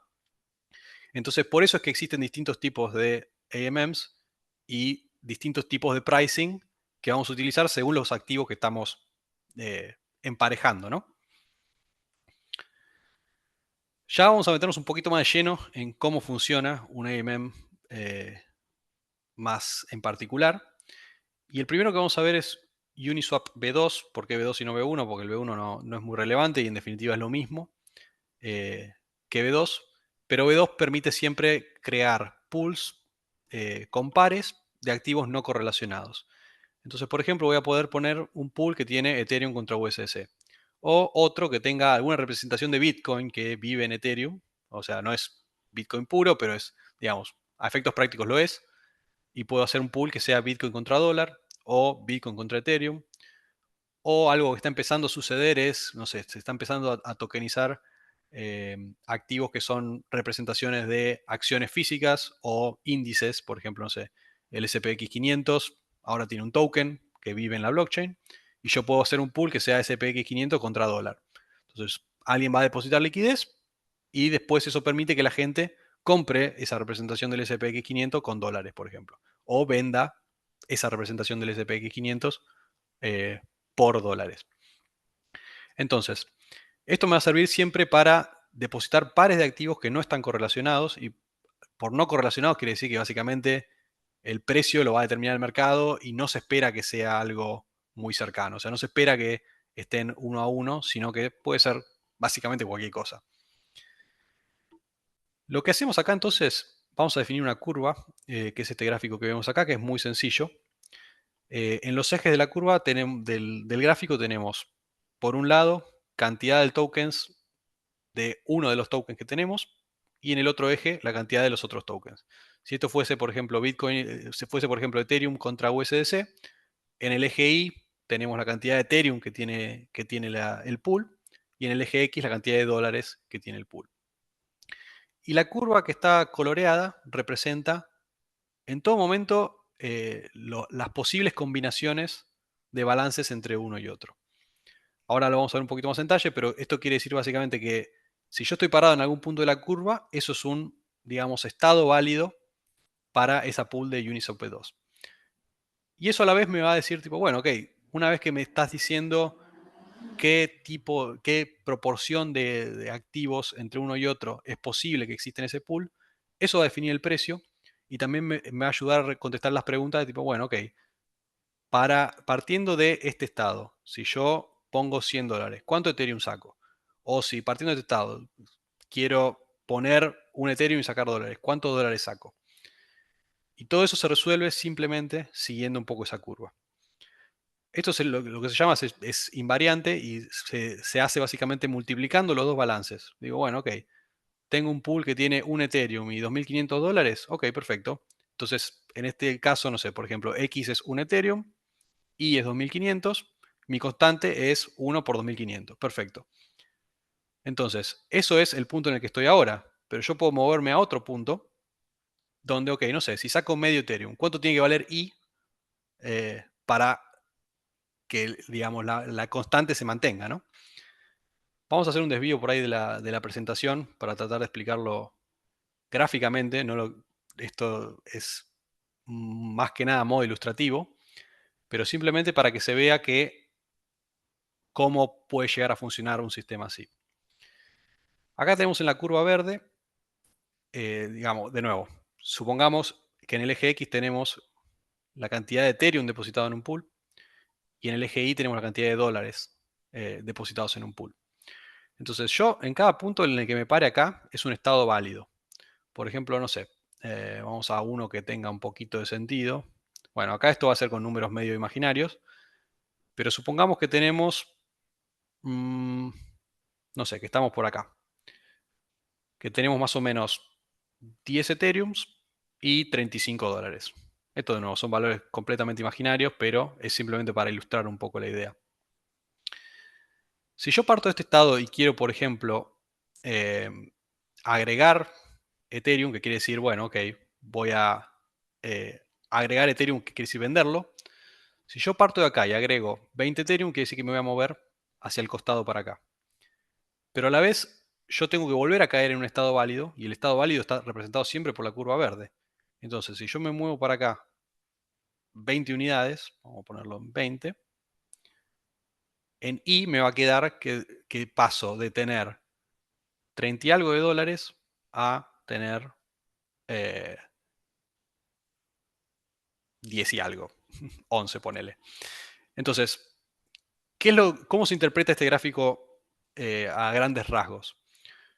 [SPEAKER 4] Entonces, por eso es que existen distintos tipos de AMMs y distintos tipos de pricing que vamos a utilizar según los activos que estamos emparejando, ¿no? Ya vamos a meternos un poquito más de lleno en cómo funciona un AMM más en particular. Y el primero que vamos a ver es Uniswap B2. ¿Por qué B2 y no B1? Porque el B1 no es muy relevante y en definitiva es lo mismo que B2. Pero B2 permite siempre crear pools con pares de activos no correlacionados. Entonces, por ejemplo, voy a poder poner un pool que tiene Ethereum contra USDC. O otro que tenga alguna representación de Bitcoin que vive en Ethereum. O sea, no es Bitcoin puro, pero es, digamos, a efectos prácticos lo es. Y puedo hacer un pool que sea Bitcoin contra dólar o Bitcoin contra Ethereum. O algo que está empezando a suceder es, no sé, se está empezando a tokenizar activos que son representaciones de acciones físicas o índices. Por ejemplo, no sé, el SPX 500 ahora tiene un token que vive en la blockchain y yo puedo hacer un pool que sea SPX 500 contra dólar. Entonces, alguien va a depositar liquidez y después eso permite que la gente compre esa representación del SPX 500 con dólares, por ejemplo, o venda esa representación del SPX 500 por dólares. Entonces, esto me va a servir siempre para depositar pares de activos que no están correlacionados, y por no correlacionados quiere decir que básicamente el precio lo va a determinar el mercado y no se espera que sea algo muy cercano. O sea, no se espera que estén uno a uno, sino que puede ser básicamente cualquier cosa. Lo que hacemos acá entonces, vamos a definir una curva, que es este gráfico que vemos acá, que es muy sencillo. En los ejes de la curva del gráfico tenemos, por un lado, cantidad de tokens de uno de los tokens que tenemos, y en el otro eje la cantidad de los otros tokens. Si esto fuese, por ejemplo, Bitcoin, si fuese, por ejemplo, Ethereum contra USDC, en el eje Y tenemos la cantidad de Ethereum que tiene el pool, y en el eje X la cantidad de dólares que tiene el pool. Y la curva que está coloreada representa en todo momento las posibles combinaciones de balances entre uno y otro. Ahora lo vamos a ver un poquito más en detalle, pero esto quiere decir básicamente que si yo estoy parado en algún punto de la curva, eso es un, digamos, estado válido para esa pool de Uniswap 2. Y eso a la vez me va a decir, tipo, bueno, ok, una vez que me estás diciendo qué proporción de activos entre uno y otro es posible que exista en ese pool, eso va a definir el precio y también me va a ayudar a contestar las preguntas de tipo, bueno, ok, partiendo de este estado, si yo pongo $100, ¿cuánto Ethereum saco? O si partiendo de este estado quiero poner un Ethereum y sacar dólares, ¿cuántos dólares saco? Y todo eso se resuelve simplemente siguiendo un poco esa curva. esto es lo que se llama es invariante y se hace básicamente multiplicando los dos balances. Digo, bueno, ok, tengo un pool que tiene un Ethereum y $2.500. Ok, perfecto. Entonces, en este caso, no sé, por ejemplo, X es un Ethereum, Y es 2.500, mi constante es 1 por 2.500. Perfecto. Entonces, eso es el punto en el que estoy ahora. Pero yo puedo moverme a otro punto donde, ok, no sé, si saco medio Ethereum, ¿cuánto tiene que valer I para que, digamos, la constante se mantenga, ¿no? Vamos a hacer un desvío por ahí de la presentación para tratar de explicarlo gráficamente. Esto es más que nada modo ilustrativo, pero simplemente para que se vea cómo puede llegar a funcionar un sistema así. Acá tenemos en la curva verde, digamos, de nuevo, supongamos que en el eje X tenemos la cantidad de Ethereum depositado en un pool y en el eje Y tenemos la cantidad de dólares depositados en un pool. Entonces yo en cada punto en el que me pare acá es un estado válido. Por ejemplo, no sé, vamos a uno que tenga un poquito de sentido. Bueno, acá esto va a ser con números medio imaginarios, pero supongamos que tenemos, no sé, que estamos por acá, que tenemos más o menos 10 Ethereums y $35. Esto de nuevo son valores completamente imaginarios, pero es simplemente para ilustrar un poco la idea. Si yo parto de este estado y quiero, por ejemplo, agregar Ethereum, que quiere decir, bueno, ok, voy a agregar Ethereum, que quiere decir venderlo. Si yo parto de acá y agrego 20 Ethereum, quiere decir que me voy a mover hacia el costado para acá. Pero a la vez, yo tengo que volver a caer en un estado válido, y el estado válido está representado siempre por la curva verde. Entonces, si yo me muevo para acá 20 unidades, vamos a ponerlo en 20, en Y me va a quedar que paso de tener 30 y algo de dólares a tener 10 y algo, 11 ponele. Entonces, ¿cómo se interpreta este gráfico a grandes rasgos?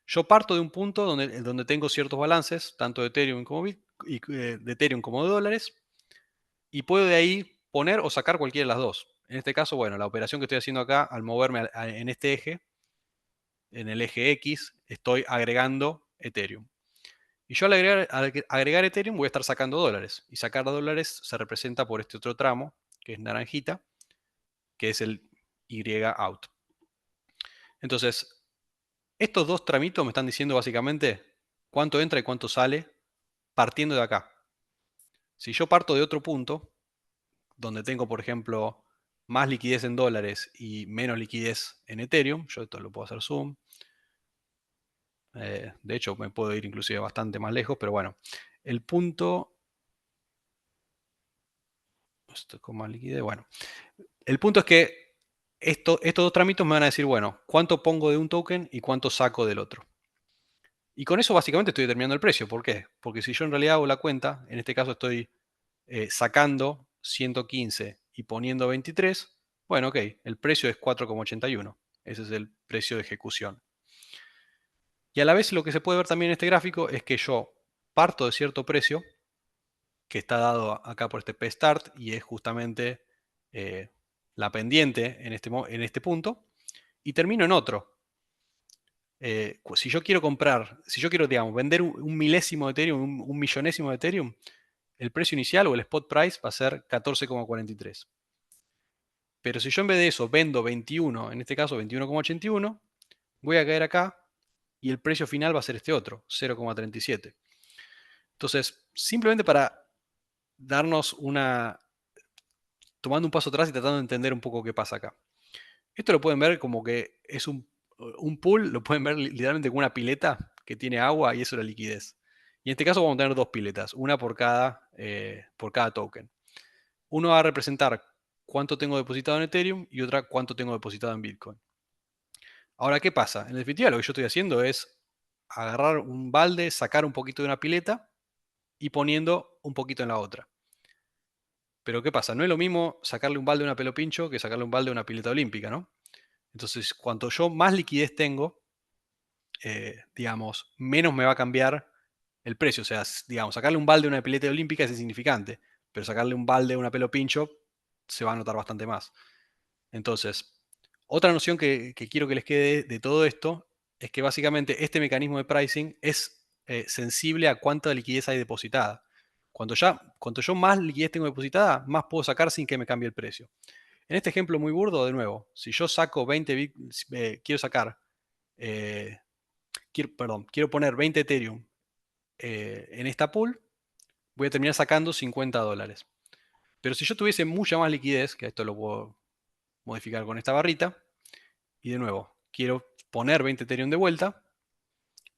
[SPEAKER 4] Yo parto de un punto donde tengo ciertos balances, tanto de Ethereum de Ethereum como de dólares, y puedo de ahí poner o sacar cualquiera de las dos. En este caso, bueno, la operación que estoy haciendo acá, al moverme en este eje, en el eje X, estoy agregando Ethereum. Y yo al agregar Ethereum voy a estar sacando dólares. Y sacar dólares se representa por este otro tramo, que es naranjita, que es el Y out. Entonces, estos dos tramitos me están diciendo básicamente cuánto entra y cuánto sale partiendo de acá. Si yo parto de otro punto, donde tengo, por ejemplo, más liquidez en dólares y menos liquidez en Ethereum, yo esto lo puedo hacer zoom. De hecho, me puedo ir inclusive bastante más lejos, pero bueno, el punto... Esto con más liquidez, bueno. El punto es que estos dos trámites me van a decir, bueno, cuánto pongo de un token y cuánto saco del otro. Y con eso básicamente estoy determinando el precio. ¿Por qué? Porque si yo en realidad hago la cuenta, en este caso estoy sacando 115 y poniendo 23, bueno, ok, el precio es 4,81. Ese es el precio de ejecución. Y a la vez lo que se puede ver también en este gráfico es que yo parto de cierto precio, que está dado acá por este P-Start, y es justamente la pendiente en este punto, y termino en otro. Si yo quiero comprar, si yo quiero, digamos, vender un milésimo de Ethereum, un millonésimo de Ethereum, el precio inicial o el spot price va a ser 14,43. Pero si yo en vez de eso vendo 21, en este caso 21,81, voy a caer acá y el precio final va a ser este otro, 0,37. Entonces, simplemente para darnos tomando un paso atrás y tratando de entender un poco qué pasa acá. Esto lo pueden ver como que es un pool, lo pueden ver literalmente como una pileta que tiene agua y eso es la liquidez. Y en este caso vamos a tener dos piletas, una por cada token. Uno va a representar cuánto tengo depositado en Ethereum y otra cuánto tengo depositado en Bitcoin. Ahora, ¿qué pasa? En definitiva, lo que yo estoy haciendo es agarrar un balde, sacar un poquito de una pileta y poniendo un poquito en la otra. Pero ¿qué pasa? No es lo mismo sacarle un balde a una pelo pincho que sacarle un balde a una pileta olímpica, ¿no? Entonces, cuanto yo más liquidez tengo, digamos, menos me va a cambiar el precio. O sea, digamos, sacarle un balde a una pileta olímpica es insignificante, pero sacarle un balde a una pelo pincho se va a notar bastante más. Entonces, otra noción que quiero que les quede de todo esto es que básicamente este mecanismo de pricing es sensible a cuánta liquidez hay depositada. Cuanto yo más liquidez tengo depositada, más puedo sacar sin que me cambie el precio. En este ejemplo muy burdo, de nuevo, si yo saco 20 quiero sacar, quiero poner 20 Ethereum en esta pool, voy a terminar sacando $50. Pero si yo tuviese mucha más liquidez, que esto lo puedo modificar con esta barrita, y de nuevo, quiero poner 20 Ethereum de vuelta,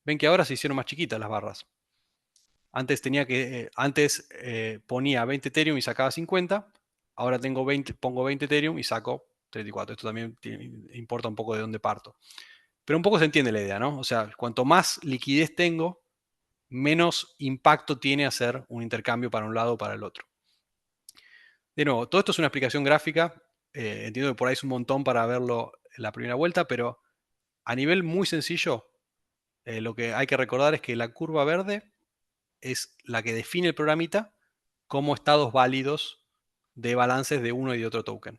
[SPEAKER 4] ven que ahora se hicieron más chiquitas las barras. Antes ponía 20 Ethereum y sacaba 50, ahora pongo 20 Ethereum y saco 34. Esto también importa un poco de dónde parto. Pero un poco se entiende la idea, ¿no? O sea, cuanto más liquidez tengo, menos impacto tiene hacer un intercambio para un lado o para el otro. De nuevo, todo esto es una explicación gráfica. Entiendo que por ahí es un montón para verlo en la primera vuelta, pero a nivel muy sencillo, lo que hay que recordar es que la curva verde es la que define el programita como estados válidos de balances de uno y de otro token.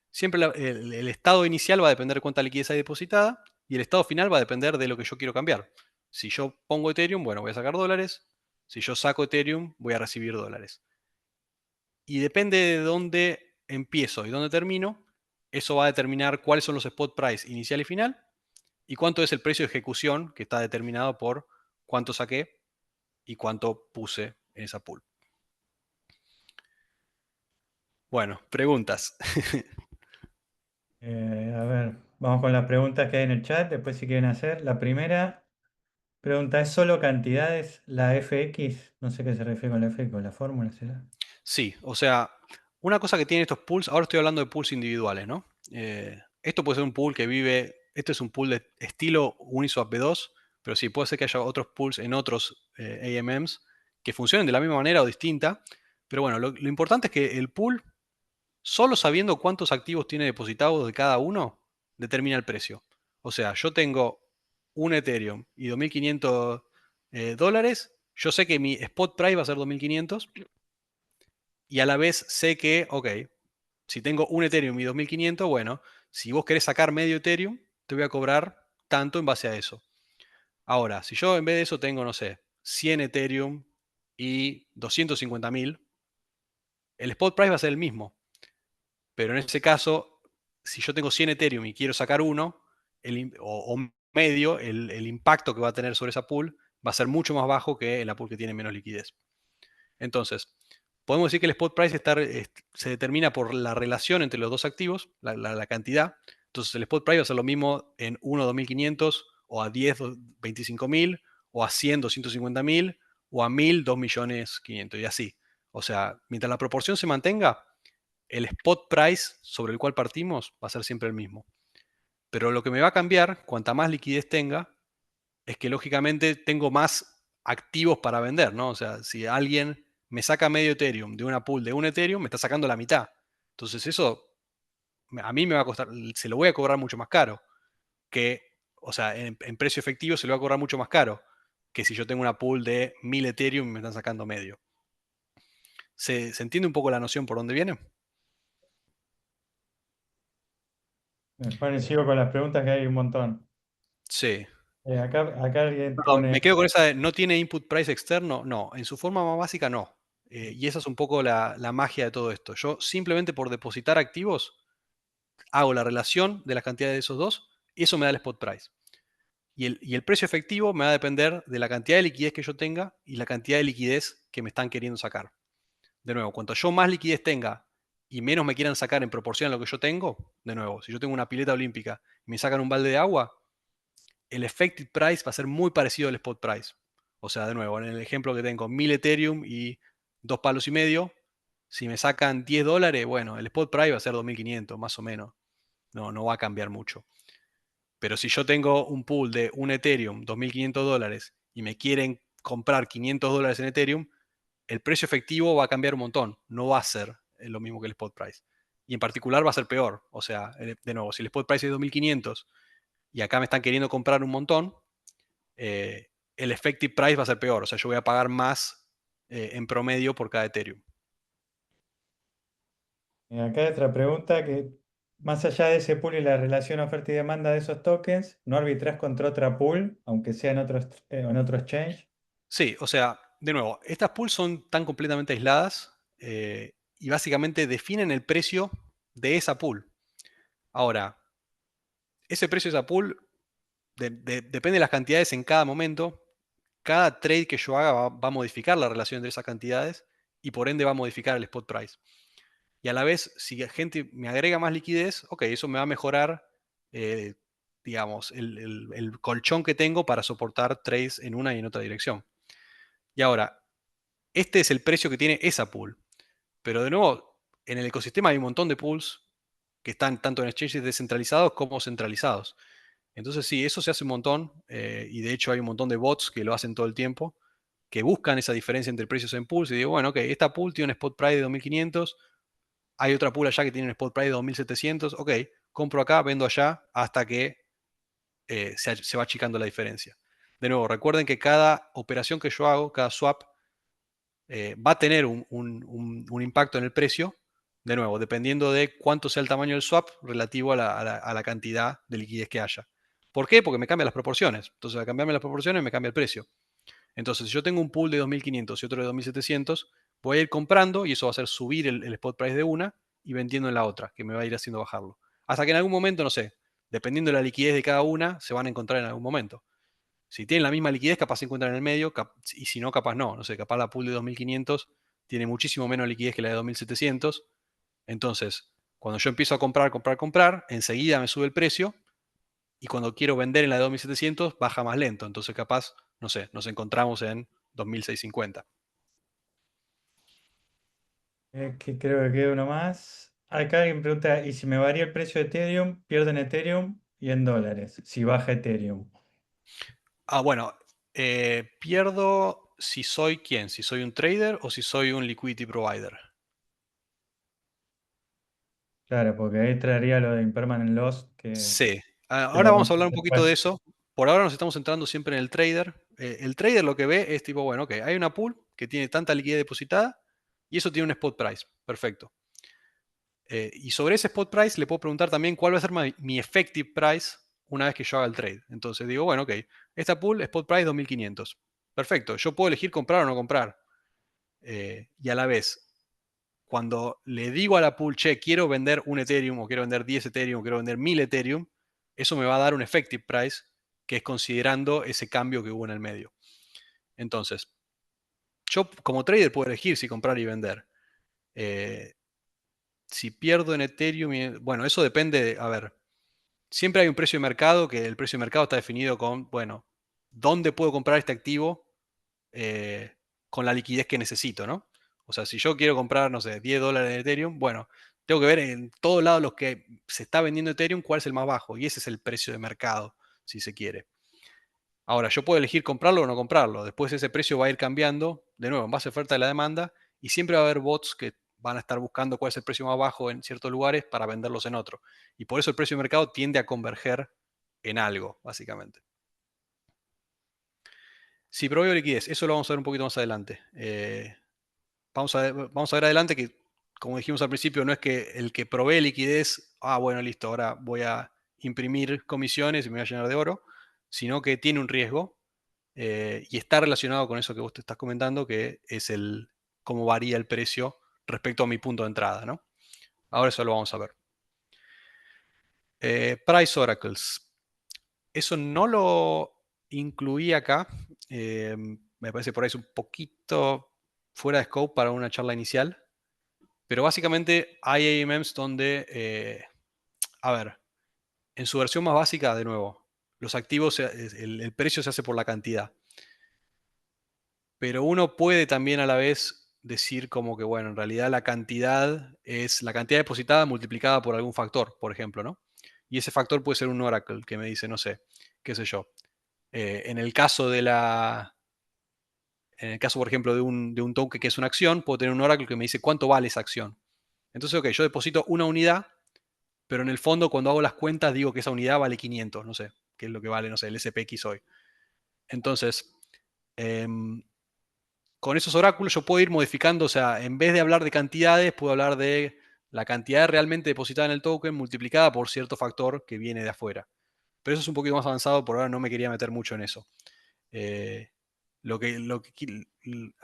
[SPEAKER 4] Siempre el estado inicial va a depender de cuánta liquidez hay depositada y el estado final va a depender de lo que yo quiero cambiar. Si yo pongo Ethereum, bueno, voy a sacar dólares. Si yo saco Ethereum, voy a recibir dólares. Y depende de dónde empiezo y dónde termino, eso va a determinar cuáles son los spot price inicial y final y cuánto es el precio de ejecución, que está determinado por cuánto saqué y cuánto puse en esa pool. Bueno, preguntas.
[SPEAKER 1] A ver, vamos con las preguntas que hay en el chat, después si quieren hacer. La primera pregunta es solo cantidades, la FX, no sé qué se refiere con la FX, con la fórmula, ¿será?
[SPEAKER 4] Sí, o sea, una cosa que tienen estos pools, ahora estoy hablando de pools individuales, ¿no? Esto puede ser un pool que vive, este es un pool de estilo Uniswap B2, pero sí, puede ser que haya otros pools en otros AMMs que funcionen de la misma manera o distinta. Pero bueno, lo importante es que el pool, solo sabiendo cuántos activos tiene depositados de cada uno, determina el precio. O sea, yo tengo un Ethereum y 2.500 dólares, yo sé que mi spot price va a ser 2.500 y a la vez sé que, ok, si tengo un Ethereum y 2.500, bueno, si vos querés sacar medio Ethereum, te voy a cobrar tanto en base a eso. Ahora, si yo en vez de eso tengo, no sé, 100 Ethereum y 250.000, el spot price va a ser el mismo. Pero en ese caso, si yo tengo 100 Ethereum y quiero sacar uno, o medio, el impacto que va a tener sobre esa pool va a ser mucho más bajo que en la pool que tiene menos liquidez. Entonces, podemos decir que el spot price se determina por la relación entre los dos activos, la cantidad. Entonces, el spot price va a ser lo mismo en 1, 2.500, o a 10, 25.000, o a 100, 250.000, o a 1.000, 2.500.000, y así. O sea, mientras la proporción se mantenga, el spot price sobre el cual partimos va a ser siempre el mismo. Pero lo que me va a cambiar, cuanta más liquidez tenga, es que lógicamente tengo más activos para vender, ¿no? O sea, si alguien me saca medio Ethereum de una pool de un Ethereum, me está sacando la mitad. Entonces eso a mí me va a costar, se lo voy a cobrar mucho más caro que, o sea, en precio efectivo se lo va a cobrar mucho más caro que si yo tengo una pool de 1.000 Ethereum y me están sacando medio. ¿Se entiende un poco la noción por dónde viene?
[SPEAKER 1] Sigo con las preguntas que hay un montón.
[SPEAKER 4] Sí.
[SPEAKER 1] Acá alguien
[SPEAKER 4] Perdón,
[SPEAKER 1] pone,
[SPEAKER 4] me quedo con esa de, ¿no tiene input price externo? No, en su forma más básica no. Y esa es un poco la magia de todo esto. Yo simplemente por depositar activos hago la relación de las cantidades de esos dos y eso me da el spot price. Y el precio efectivo me va a depender de la cantidad de liquidez que yo tenga y la cantidad de liquidez que me están queriendo sacar. De nuevo, cuanto yo más liquidez tenga y menos me quieran sacar en proporción a lo que yo tengo, de nuevo, si yo tengo una pileta olímpica y me sacan un balde de agua, el effective price va a ser muy parecido al spot price. O sea, de nuevo, en el ejemplo que tengo 1.000 Ethereum y 2 palos y medio, si me sacan $10, bueno, el spot price va a ser 2.500, más o menos. No va a cambiar mucho. Pero si yo tengo un pool de un Ethereum, $2.500, y me quieren comprar $500 en Ethereum, el precio efectivo va a cambiar un montón. No va a ser lo mismo que el spot price. Y en particular va a ser peor. O sea, de nuevo, si el spot price es 2.500 y acá me están queriendo comprar un montón, el effective price va a ser peor. O sea, yo voy a pagar más en promedio por cada Ethereum.
[SPEAKER 1] Acá hay otra pregunta que, más allá de ese pool y la relación oferta y demanda de esos tokens, ¿no arbitrás contra otra pool, aunque sea en otro exchange?
[SPEAKER 4] Sí, o sea, de nuevo, estas pools son tan completamente aisladas y básicamente definen el precio de esa pool. Ahora, ese precio de esa pool depende de las cantidades en cada momento. Cada trade que yo haga va a modificar la relación entre esas cantidades y por ende va a modificar el spot price. Y a la vez, si la gente me agrega más liquidez, ok, eso me va a mejorar, eh, digamos, el colchón que tengo para soportar trades en una y en otra dirección. Y ahora, este es el precio que tiene esa pool. Pero de nuevo, en el ecosistema hay un montón de pools que están tanto en exchanges descentralizados como centralizados. Entonces sí, eso se hace un montón y de hecho hay un montón de bots que lo hacen todo el tiempo, que buscan esa diferencia entre precios en pools y digo, bueno, ok, esta pool tiene un spot price de 2500, hay otra pool allá que tiene un spot price de 2700, ok, compro acá, vendo allá hasta que se va achicando la diferencia. De nuevo, recuerden que cada operación que yo hago, cada swap, va a tener un impacto en el precio, de nuevo, dependiendo de cuánto sea el tamaño del swap relativo a la cantidad de liquidez que haya. ¿Por qué? Porque me cambian las proporciones. Entonces, al cambiarme las proporciones, me cambia el precio. Entonces, si yo tengo un pool de 2500 y otro de 2700, voy a ir comprando y eso va a hacer subir el spot price de una y vendiendo en la otra, que me va a ir haciendo bajarlo. Hasta que en algún momento, no sé, dependiendo de la liquidez de cada una, se van a encontrar en algún momento. Si tienen la misma liquidez, capaz se encuentran en el medio, y si no, capaz no. No sé, capaz la pool de 2500 tiene muchísimo menos liquidez que la de 2700. Entonces, cuando yo empiezo a comprar, enseguida me sube el precio y cuando quiero vender en la de 2700 baja más lento. Entonces, capaz, no sé, nos encontramos en 2650.
[SPEAKER 1] Que creo que queda uno más. Acá alguien pregunta, ¿y si me varía el precio de Ethereum, pierdo en Ethereum y en dólares? Si baja Ethereum.
[SPEAKER 4] Bueno, pierdo si soy quién, si soy un trader o si soy un liquidity provider.
[SPEAKER 1] Claro, porque ahí traería lo de impermanent loss
[SPEAKER 4] Sí.
[SPEAKER 1] que
[SPEAKER 4] Ahora
[SPEAKER 1] lo
[SPEAKER 4] vamos a hablar
[SPEAKER 1] comentamos
[SPEAKER 4] un poquito
[SPEAKER 1] después.
[SPEAKER 4] de eso. Por ahora nos estamos centrando siempre en el trader. El trader lo que ve es tipo, bueno, ok, hay una pool que tiene tanta liquidez depositada y eso tiene un spot price. Perfecto. Y sobre ese spot price le puedo preguntar también cuál va a ser mi effective price una vez que yo haga el trade. Entonces digo, bueno, ok, esta pool, spot price 2500. Perfecto. Yo puedo elegir comprar o no comprar. Y a la vez, cuando le digo a la pool, che, quiero vender un Ethereum o quiero vender 10 Ethereum o quiero vender 1000 Ethereum, eso me va a dar un effective price que es considerando ese cambio que hubo en el medio. Entonces, yo como trader puedo elegir si comprar y vender. Eh, si pierdo en Ethereum, bueno, eso depende, a ver, siempre hay un precio de mercado, que el precio de mercado está definido con, bueno, ¿dónde puedo comprar este activo con la liquidez que necesito, ¿no? O sea, si yo quiero comprar, no sé, $10 de Ethereum, bueno, tengo que ver en todos lados los que se está vendiendo Ethereum cuál es el más bajo. Y ese es el precio de mercado, si se quiere. Ahora, yo puedo elegir comprarlo o no comprarlo. Después ese precio va a ir cambiando, de nuevo, en base a oferta y la demanda. Y siempre va a haber bots que van a estar buscando cuál es el precio más bajo en ciertos lugares para venderlos en otro. Y por eso el precio de mercado tiende a converger en algo, básicamente. Si proveo liquidez, eso lo vamos a ver un poquito más adelante. Vamos a ver adelante que, como dijimos al principio, no es que el que provee liquidez, bueno, listo, ahora voy a imprimir comisiones y me voy a llenar de oro, sino que tiene un riesgo y está relacionado con eso que vos te estás comentando, que es el cómo varía el precio respecto a mi punto de entrada, ¿no? Ahora eso lo vamos a ver. Price Oracles. Eso no lo incluí acá. Me parece por ahí es un poquito fuera de scope para una charla inicial. Pero básicamente hay AMMs donde, a ver, en su versión más básica, de nuevo, los activos, el precio se hace por la cantidad. Pero uno puede también a la vez decir como que, bueno, en realidad la cantidad es la cantidad depositada multiplicada por algún factor, por ejemplo, ¿no? Y ese factor puede ser un oracle que me dice, no sé, qué sé yo. En el caso en el caso, por ejemplo, de un token que es una acción, puedo tener un oracle que me dice cuánto vale esa acción. Entonces, ok, yo deposito una unidad, pero en el fondo cuando hago las cuentas digo que esa unidad vale 500, no sé, qué es lo que vale, no sé, el SPX hoy. Entonces, con esos oráculos yo puedo ir modificando, o sea, en vez de hablar de cantidades, puedo hablar de, la cantidad realmente depositada en el token multiplicada por cierto factor que viene de afuera. Pero eso es un poquito más avanzado, por ahora no me quería meter mucho en eso. En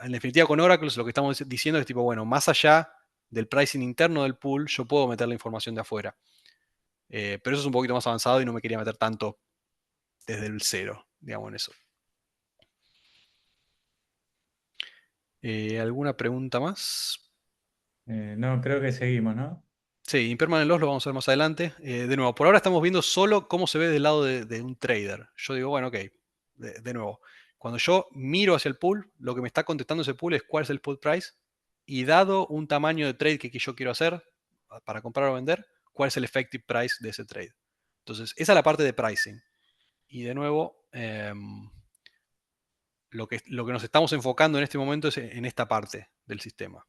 [SPEAKER 4] definitiva con Oracle lo que estamos diciendo es tipo, bueno, más allá del pricing interno del pool, yo puedo meter la información de afuera. Pero eso es un poquito más avanzado y no me quería meter tanto desde el cero, digamos, en eso. ¿Alguna pregunta más?
[SPEAKER 1] No, creo que seguimos, ¿no?
[SPEAKER 4] Sí, Impermanent Loss lo vamos a ver más adelante. De nuevo, por ahora estamos viendo solo cómo se ve del lado de un trader. Yo digo, bueno, ok, de nuevo, cuando yo miro hacia el pool, lo que me está contestando ese pool es cuál es el put price y dado un tamaño de trade que yo quiero hacer para comprar o vender, cuál es el effective price de ese trade. Entonces, esa es la parte de pricing. Y de nuevo, lo que nos estamos enfocando en este momento es en esta parte del sistema,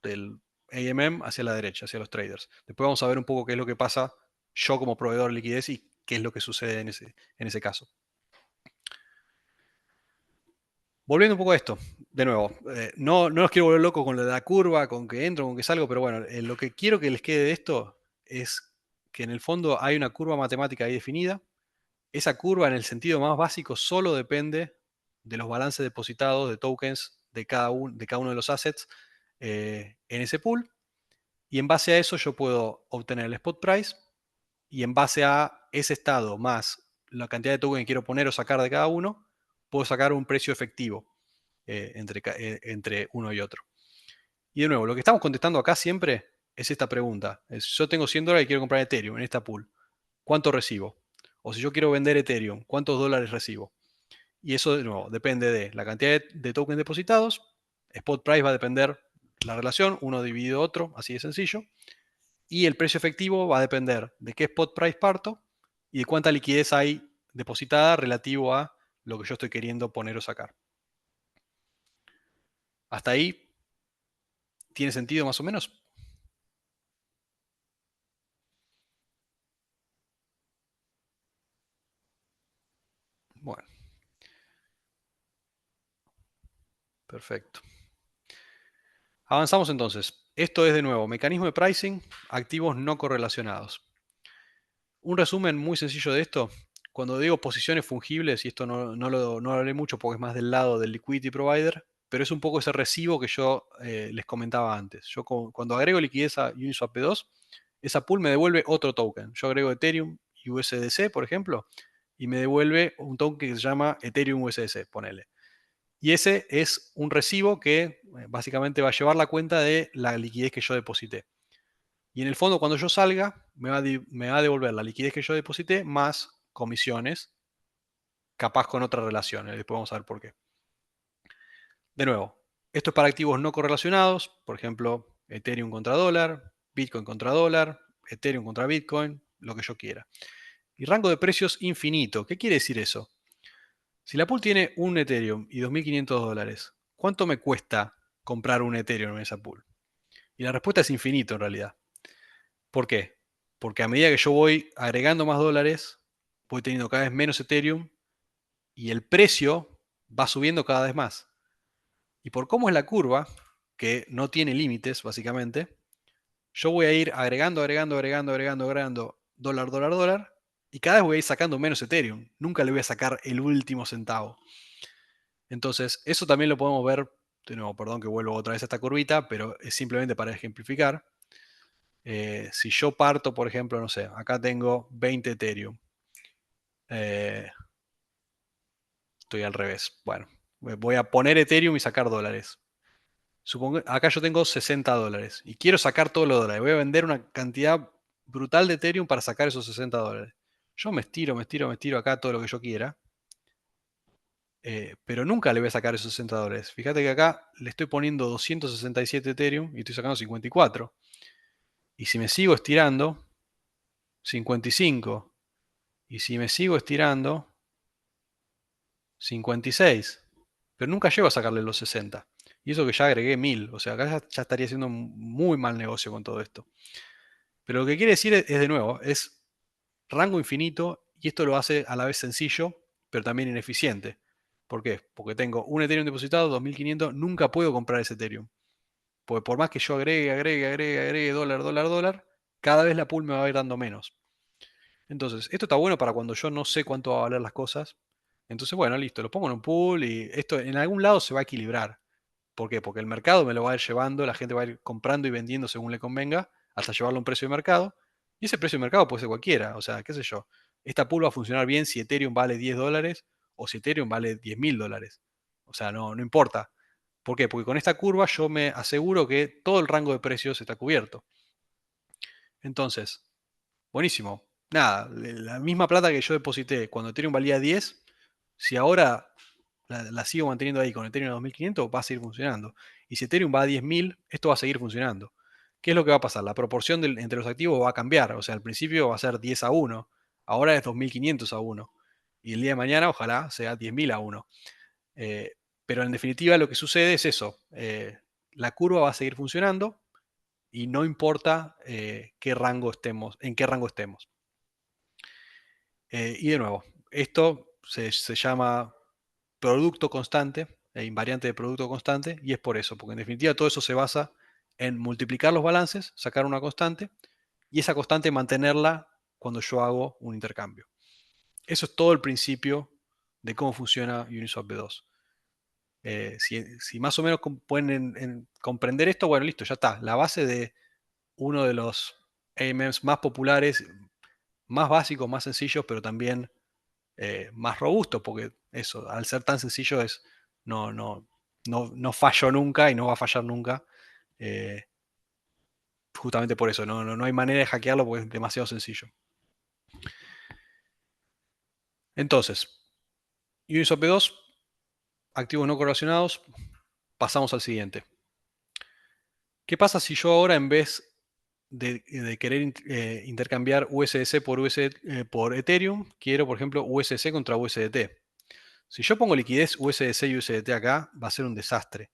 [SPEAKER 4] del AMM hacia la derecha, hacia los traders. Después vamos a ver un poco qué es lo que pasa yo como proveedor de liquidez y qué es lo que sucede en ese caso. Volviendo un poco a esto, de nuevo, no los quiero volver loco con lo de la curva, con que entro, con que salgo, pero bueno, lo que quiero que les quede de esto es que en el fondo hay una curva matemática ahí definida. Esa curva en el sentido más básico solo depende de los balances depositados de tokens de cada uno de los assets en ese pool. Y en base a eso yo puedo obtener el spot price y en base a ese estado más la cantidad de tokens que quiero poner o sacar de cada uno, puedo sacar un precio efectivo entre uno y otro. Y de nuevo, lo que estamos contestando acá siempre es esta pregunta. Yo tengo $100 y quiero comprar Ethereum en esta pool. ¿Cuánto recibo? O si yo quiero vender Ethereum, ¿cuántos dólares recibo? Y eso de nuevo depende de la cantidad de tokens depositados. Spot price va a depender la relación, uno dividido otro, así de sencillo. Y el precio efectivo va a depender de qué spot price parto y de cuánta liquidez hay depositada relativo a lo que yo estoy queriendo poner o sacar. ¿Hasta ahí tiene sentido más o menos? Bueno, perfecto. Avanzamos entonces. Esto es de nuevo, mecanismo de pricing, activos no correlacionados. Un resumen muy sencillo de esto. Cuando digo posiciones fungibles, y esto no lo hablé mucho porque es más del lado del liquidity provider, pero es un poco ese recibo que yo les comentaba antes. Yo cuando agrego liquidez a Uniswap P2, esa pool me devuelve otro token. Yo agrego Ethereum y USDC, por ejemplo, y me devuelve un token que se llama Ethereum USDC, ponele. Y ese es un recibo que básicamente va a llevar la cuenta de la liquidez que yo deposité. Y en el fondo, cuando yo salga, me va a devolver la liquidez que yo deposité más comisiones, capaz con otra relación. Después vamos a ver por qué. De nuevo, esto es para activos no correlacionados, por ejemplo, Ethereum contra dólar, Bitcoin contra dólar, Ethereum contra Bitcoin, lo que yo quiera. Y rango de precios infinito. ¿Qué quiere decir eso? Si la pool tiene un Ethereum y $2.500, ¿cuánto me cuesta comprar un Ethereum en esa pool? Y la respuesta es infinito en realidad. ¿Por qué? Porque a medida que yo voy agregando más dólares, voy teniendo cada vez menos Ethereum y el precio va subiendo cada vez más. Y por cómo es la curva, que no tiene límites básicamente, yo voy a ir agregando dólar, dólar, dólar, y cada vez voy a ir sacando menos Ethereum. Nunca le voy a sacar el último centavo. Entonces, eso también lo podemos ver, de nuevo, perdón que vuelvo otra vez a esta curvita, pero es simplemente para ejemplificar. Si yo parto, por ejemplo, no sé, acá tengo 20 Ethereum. Estoy al revés. Bueno, voy a poner Ethereum y sacar dólares. Supongo, acá yo tengo 60 dólares y quiero sacar todos los dólares. Voy a vender una cantidad brutal de Ethereum para sacar esos 60 dólares. Yo me estiro acá todo lo que yo quiera. Pero nunca le voy a sacar esos 60 dólares. Fíjate que acá le estoy poniendo 267 Ethereum y estoy sacando 54. Y si me sigo estirando, 55. Y si me sigo estirando, 56. Pero nunca llego a sacarle los 60. Y eso que ya agregué 1000. O sea, acá ya estaría haciendo un muy mal negocio con todo esto. Pero lo que quiere decir es de nuevo, es rango infinito y esto lo hace a la vez sencillo, pero también ineficiente. ¿Por qué? Porque tengo un Ethereum depositado, 2500, nunca puedo comprar ese Ethereum. Porque por más que yo agregue dólar, cada vez la pool me va a ir dando menos. Entonces, esto está bueno para cuando yo no sé cuánto va a valer las cosas. Entonces, bueno, listo, lo pongo en un pool y esto en algún lado se va a equilibrar. ¿Por qué? Porque el mercado me lo va a ir llevando, la gente va a ir comprando y vendiendo según le convenga, hasta llevarlo a un precio de mercado. Y ese precio de mercado puede ser cualquiera. O sea, qué sé yo. Esta pool va a funcionar bien si Ethereum vale $10 o si Ethereum vale $10.000. O sea, no importa. ¿Por qué? Porque con esta curva yo me aseguro que todo el rango de precios está cubierto. Entonces, buenísimo. Nada, la misma plata que yo deposité cuando Ethereum valía 10, si ahora la sigo manteniendo ahí con Ethereum a 2500, va a seguir funcionando. Y si Ethereum va a 10.000, esto va a seguir funcionando. ¿Qué es lo que va a pasar? La proporción entre los activos va a cambiar. O sea, al principio va a ser 10-1, ahora es 2500-1. Y el día de mañana, ojalá, sea 10.000-1. Pero en definitiva lo que sucede es eso. La curva va a seguir funcionando y no importa en qué rango estemos. Y de nuevo, esto se llama producto constante, invariante de producto constante, y es por eso, porque en definitiva todo eso se basa en multiplicar los balances, sacar una constante, y esa constante mantenerla cuando yo hago un intercambio. Eso es todo el principio de cómo funciona Uniswap B2. Si más o menos pueden comprender esto, bueno, listo, ya está. La base de uno de los AMMs más populares, más básicos, más sencillos, pero también más robusto, porque eso, al ser tan sencillo no falló nunca y no va a fallar nunca. Justamente por eso, no hay manera de hackearlo porque es demasiado sencillo. Entonces, Uniswap 2, activos no correlacionados, pasamos al siguiente. ¿Qué pasa si yo ahora en vez de querer intercambiar USDC por Ethereum, quiero, por ejemplo, USDC contra USDT? Si yo pongo liquidez USDC y USDT acá, va a ser un desastre.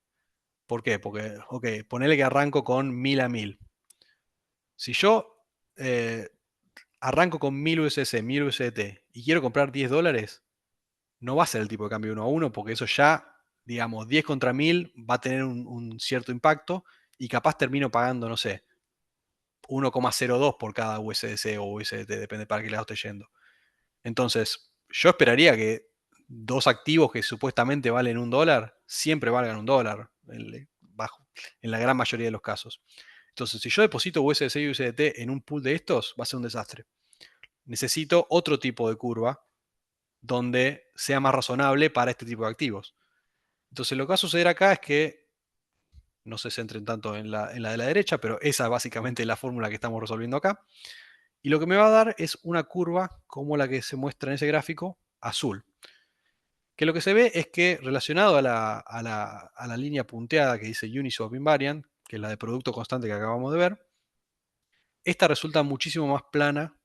[SPEAKER 4] ¿Por qué? Porque, ok, ponele que arranco con 1000 a 1000. Si yo arranco con 1000 USDC, 1000 USDT y quiero comprar $10, no va a ser el tipo de cambio 1 a 1, porque eso ya, digamos, 10 contra 1000 va a tener un cierto impacto y capaz termino pagando, no sé, 1,02 por cada USDC o USDT, depende para qué lado esté yendo. Entonces, yo esperaría que dos activos que supuestamente valen $1 siempre valgan $1 en la gran mayoría de los casos. Entonces, si yo deposito USDC y USDT en un pool de estos, va a ser un desastre. Necesito otro tipo de curva donde sea más razonable para este tipo de activos. Entonces, lo que va a suceder acá es que no se centren tanto en la de la derecha, pero esa es básicamente la fórmula que estamos resolviendo acá. Y lo que me va a dar es una curva como la que se muestra en ese gráfico, azul. Que lo que se ve es que relacionado a la línea punteada que dice Uniswap Invariant, que es la de producto constante que acabamos de ver, esta resulta muchísimo más plana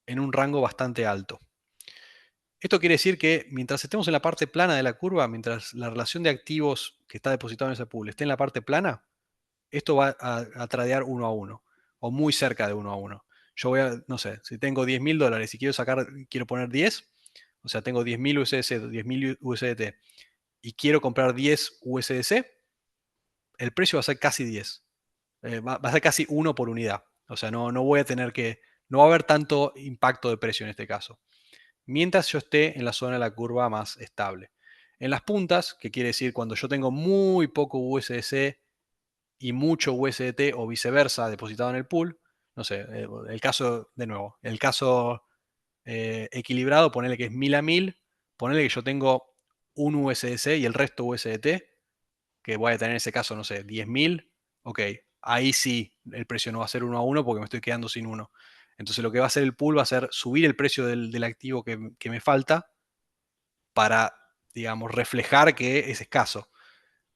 [SPEAKER 4] en un rango bastante alto. Esto quiere decir que mientras estemos en la parte plana de la curva, mientras la relación de activos que está depositado en ese pool esté en la parte plana, esto va a tradear 1 a 1 o muy cerca de 1 a 1. Yo voy a, no sé, si tengo $10.000 y quiero poner 10, o sea, tengo 10.000 USDC, 10.000 USDT y quiero comprar 10 USDC, el precio va a ser casi 10. Va a ser casi 1 por unidad. O sea, no voy a tener que, no va a haber tanto impacto de precio en este caso. Mientras yo esté en la zona de la curva más estable. En las puntas, que quiere decir cuando yo tengo muy poco USDC y mucho USDT o viceversa depositado en el pool, no sé, el caso, de nuevo, el caso equilibrado, ponele que es 1000 a 1000, ponele que yo tengo un USDC y el resto USDT, que voy a tener en ese caso, no sé, 10.000, ok, ahí sí el precio no va a ser 1 a 1 porque me estoy quedando sin uno. Entonces lo que va a hacer el pool va a ser subir el precio del activo que me falta para, digamos, reflejar que es escaso.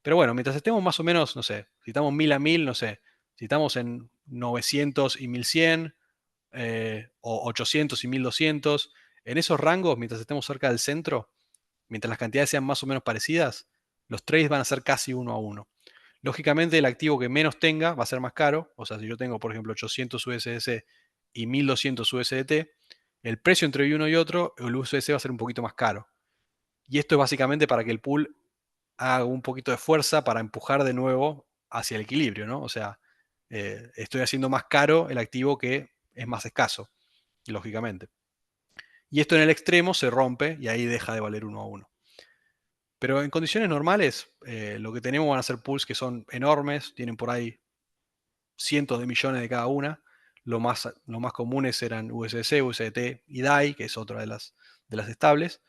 [SPEAKER 4] Pero bueno, mientras estemos más o menos, no sé, si estamos 1000 a 1000, no sé, si estamos en 900 y 1100, o 800 y 1200, en esos rangos, mientras estemos cerca del centro, mientras las cantidades sean más o menos parecidas, los trades van a ser casi 1 a 1. Lógicamente, el activo que menos tenga va a ser más caro. O sea, si yo tengo, por ejemplo, 800 USDC y 1200 USDT, el precio entre uno y otro, el USDC va a ser un poquito más caro. Y esto es básicamente para que el pool haga un poquito de fuerza para empujar de nuevo hacia el equilibrio, ¿no? O sea, estoy haciendo más caro el activo que es más escaso, lógicamente. Y esto en el extremo se rompe y ahí deja de valer 1 a 1. Pero en condiciones normales, lo que tenemos van a ser pools que son enormes, tienen por ahí cientos de millones de cada una. Lo más comunes eran USDC, USDT y DAI, que es otra de las estables.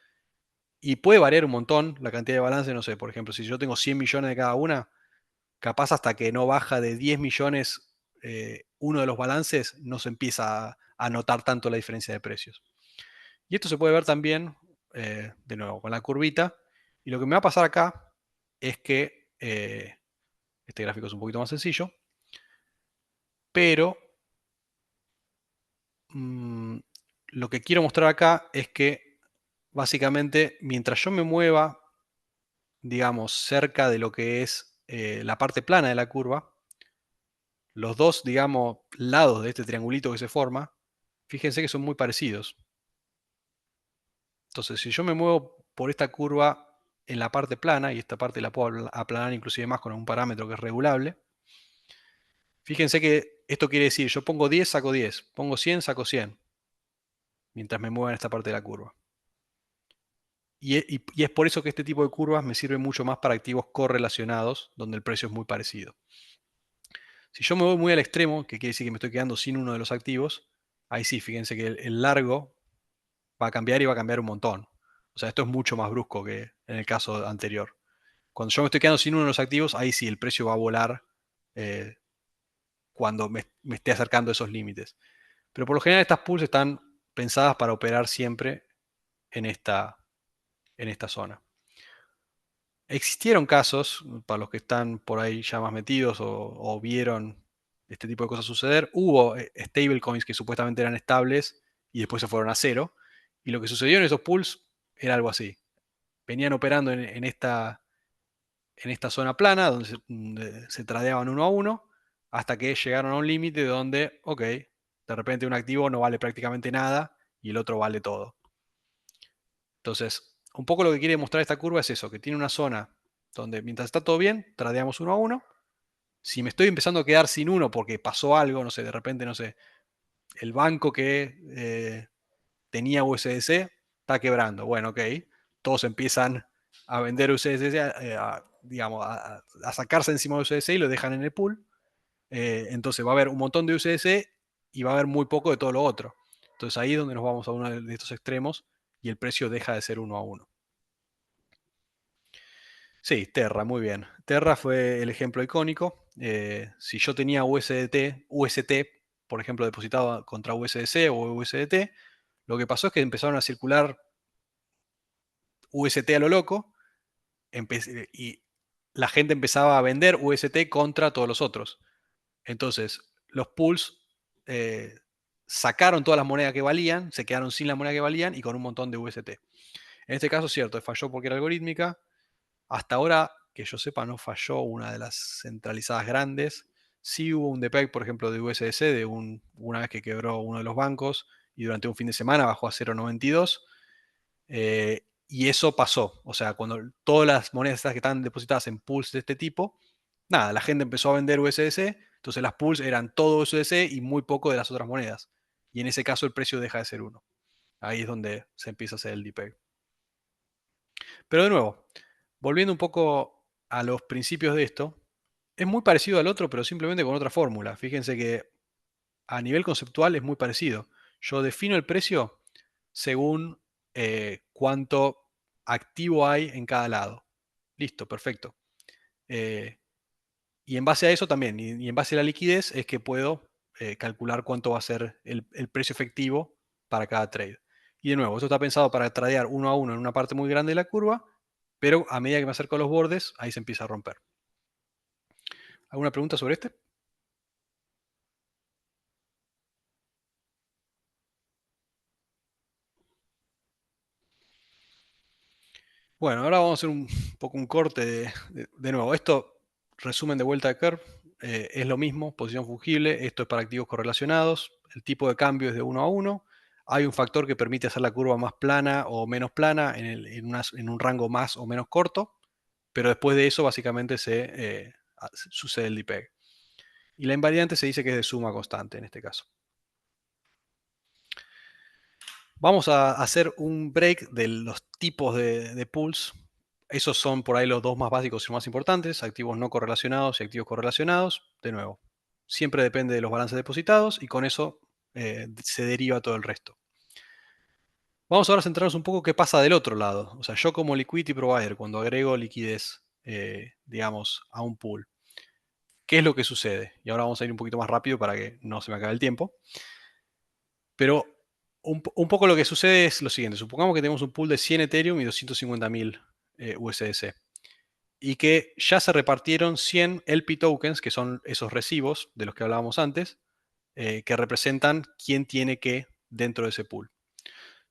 [SPEAKER 4] Y puede variar un montón la cantidad de balance, no sé, por ejemplo, si yo tengo 100 millones de cada una, capaz hasta que no baja de 10 millones uno de los balances, no se empieza a notar tanto la diferencia de precios. Y esto se puede ver también, de nuevo, con la curvita. Y lo que me va a pasar acá es que este gráfico es un poquito más sencillo, pero lo que quiero mostrar acá es que básicamente mientras yo me mueva, digamos, cerca de lo que es la parte plana de la curva, los dos, digamos, lados de este triangulito que se forma, fíjense que son muy parecidos. Entonces, si yo me muevo por esta curva en la parte plana, y esta parte la puedo aplanar inclusive más con un parámetro que es regulable, fíjense que esto quiere decir, yo pongo 10, saco 10, pongo 100, saco 100, mientras me muevo en esta parte de la curva. Y es por eso que este tipo de curvas me sirve mucho más para activos correlacionados, donde el precio es muy parecido. Si yo me voy muy al extremo, que quiere decir que me estoy quedando sin uno de los activos, ahí sí, fíjense que el largo va a cambiar y va a cambiar un montón. O sea, esto es mucho más brusco que en el caso anterior. Cuando yo me estoy quedando sin uno de los activos, ahí sí, el precio va a volar cuando me esté acercando a esos límites. Pero por lo general estas pools están pensadas para operar siempre en esta zona. Existieron casos, para los que están por ahí ya más metidos o vieron este tipo de cosas suceder, hubo stablecoins que supuestamente eran estables y después se fueron a cero. Y lo que sucedió en esos pools era algo así. Venían operando en esta zona plana, donde se tradeaban 1 a 1, hasta que llegaron a un límite donde, ok, de repente un activo no vale prácticamente nada y el otro vale todo. Entonces, un poco lo que quiere mostrar esta curva es eso, que tiene una zona donde mientras está todo bien, tradeamos 1 a 1. Si me estoy empezando a quedar sin uno porque pasó algo, no sé, de repente, no sé, el banco que tenía USDC está quebrando. Bueno, ok, todos empiezan a vender USDC, digamos, a sacarse encima de USDC y lo dejan en el pool. Entonces va a haber un montón de USDC y va a haber muy poco de todo lo otro. Entonces ahí es donde nos vamos a uno de estos extremos y el precio deja de ser 1 a 1. Sí, Terra, muy bien. Terra fue el ejemplo icónico. Si yo tenía UST, por ejemplo, depositado contra USDC o USDT, lo que pasó es que empezaron a circular UST a lo loco y la gente empezaba a vender UST contra todos los otros. Entonces, los pools sacaron todas las monedas que valían, se quedaron sin la moneda que valían y con un montón de UST. En este caso, es cierto, falló porque era algorítmica. Hasta ahora, que yo sepa, no falló una de las centralizadas grandes. Sí hubo un depeg, por ejemplo, de USDC, una vez que quebró uno de los bancos y durante un fin de semana bajó a 0.92. Y eso pasó. O sea, cuando todas las monedas que están depositadas en pools de este tipo, nada, la gente empezó a vender USDC, entonces las pools eran todo USDC y muy poco de las otras monedas. Y en ese caso el precio deja de ser 1. Ahí es donde se empieza a hacer el depeg. Pero de nuevo, volviendo un poco a los principios de esto, es muy parecido al otro, pero simplemente con otra fórmula. Fíjense que a nivel conceptual es muy parecido. Yo defino el precio según cuánto activo hay en cada lado. Listo, perfecto. Y en base a eso también, y en base a la liquidez, es que puedo calcular cuánto va a ser el precio efectivo para cada trade. Y de nuevo, esto está pensado para tradear 1 a 1 en una parte muy grande de la curva, pero a medida que me acerco a los bordes, ahí se empieza a romper. ¿Alguna pregunta sobre este? Bueno, ahora vamos a hacer un poco un corte de nuevo. Esto, resumen de vuelta de Curve, es lo mismo, posición fungible. Esto es para activos correlacionados. El tipo de cambio es de 1 a 1. Hay un factor que permite hacer la curva más plana o menos plana en un rango más o menos corto. Pero después de eso, básicamente se sucede el depeg. Y la invariante se dice que es de suma constante en este caso. Vamos a hacer un break de los tipos de pools. Esos son por ahí los dos más básicos y más importantes, activos no correlacionados y activos correlacionados. De nuevo, siempre depende de los balances depositados y con eso se deriva todo el resto. Vamos ahora a centrarnos un poco qué pasa del otro lado. O sea, yo como liquidity provider, cuando agrego liquidez, digamos, a un pool, ¿qué es lo que sucede? Y ahora vamos a ir un poquito más rápido para que no se me acabe el tiempo. Pero un poco lo que sucede es lo siguiente. Supongamos que tenemos un pool de 100 Ethereum y 250.000 USDC. Y que ya se repartieron 100 LP tokens, que son esos recibos de los que hablábamos antes, que representan quién tiene qué dentro de ese pool.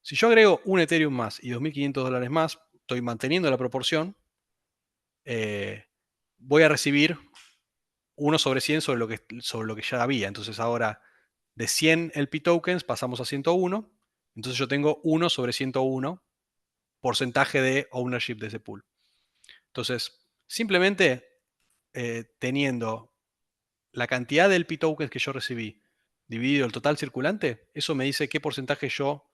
[SPEAKER 4] Si yo agrego un Ethereum más y $2.500 más, estoy manteniendo la proporción, voy a recibir 1 sobre 100 sobre lo que ya había. Entonces ahora de 100 LP tokens pasamos a 101. Entonces yo tengo 1 sobre 101 porcentaje de ownership de ese pool. Entonces, simplemente teniendo la cantidad de LP tokens que yo recibí dividido el total circulante, eso me dice qué porcentaje yo,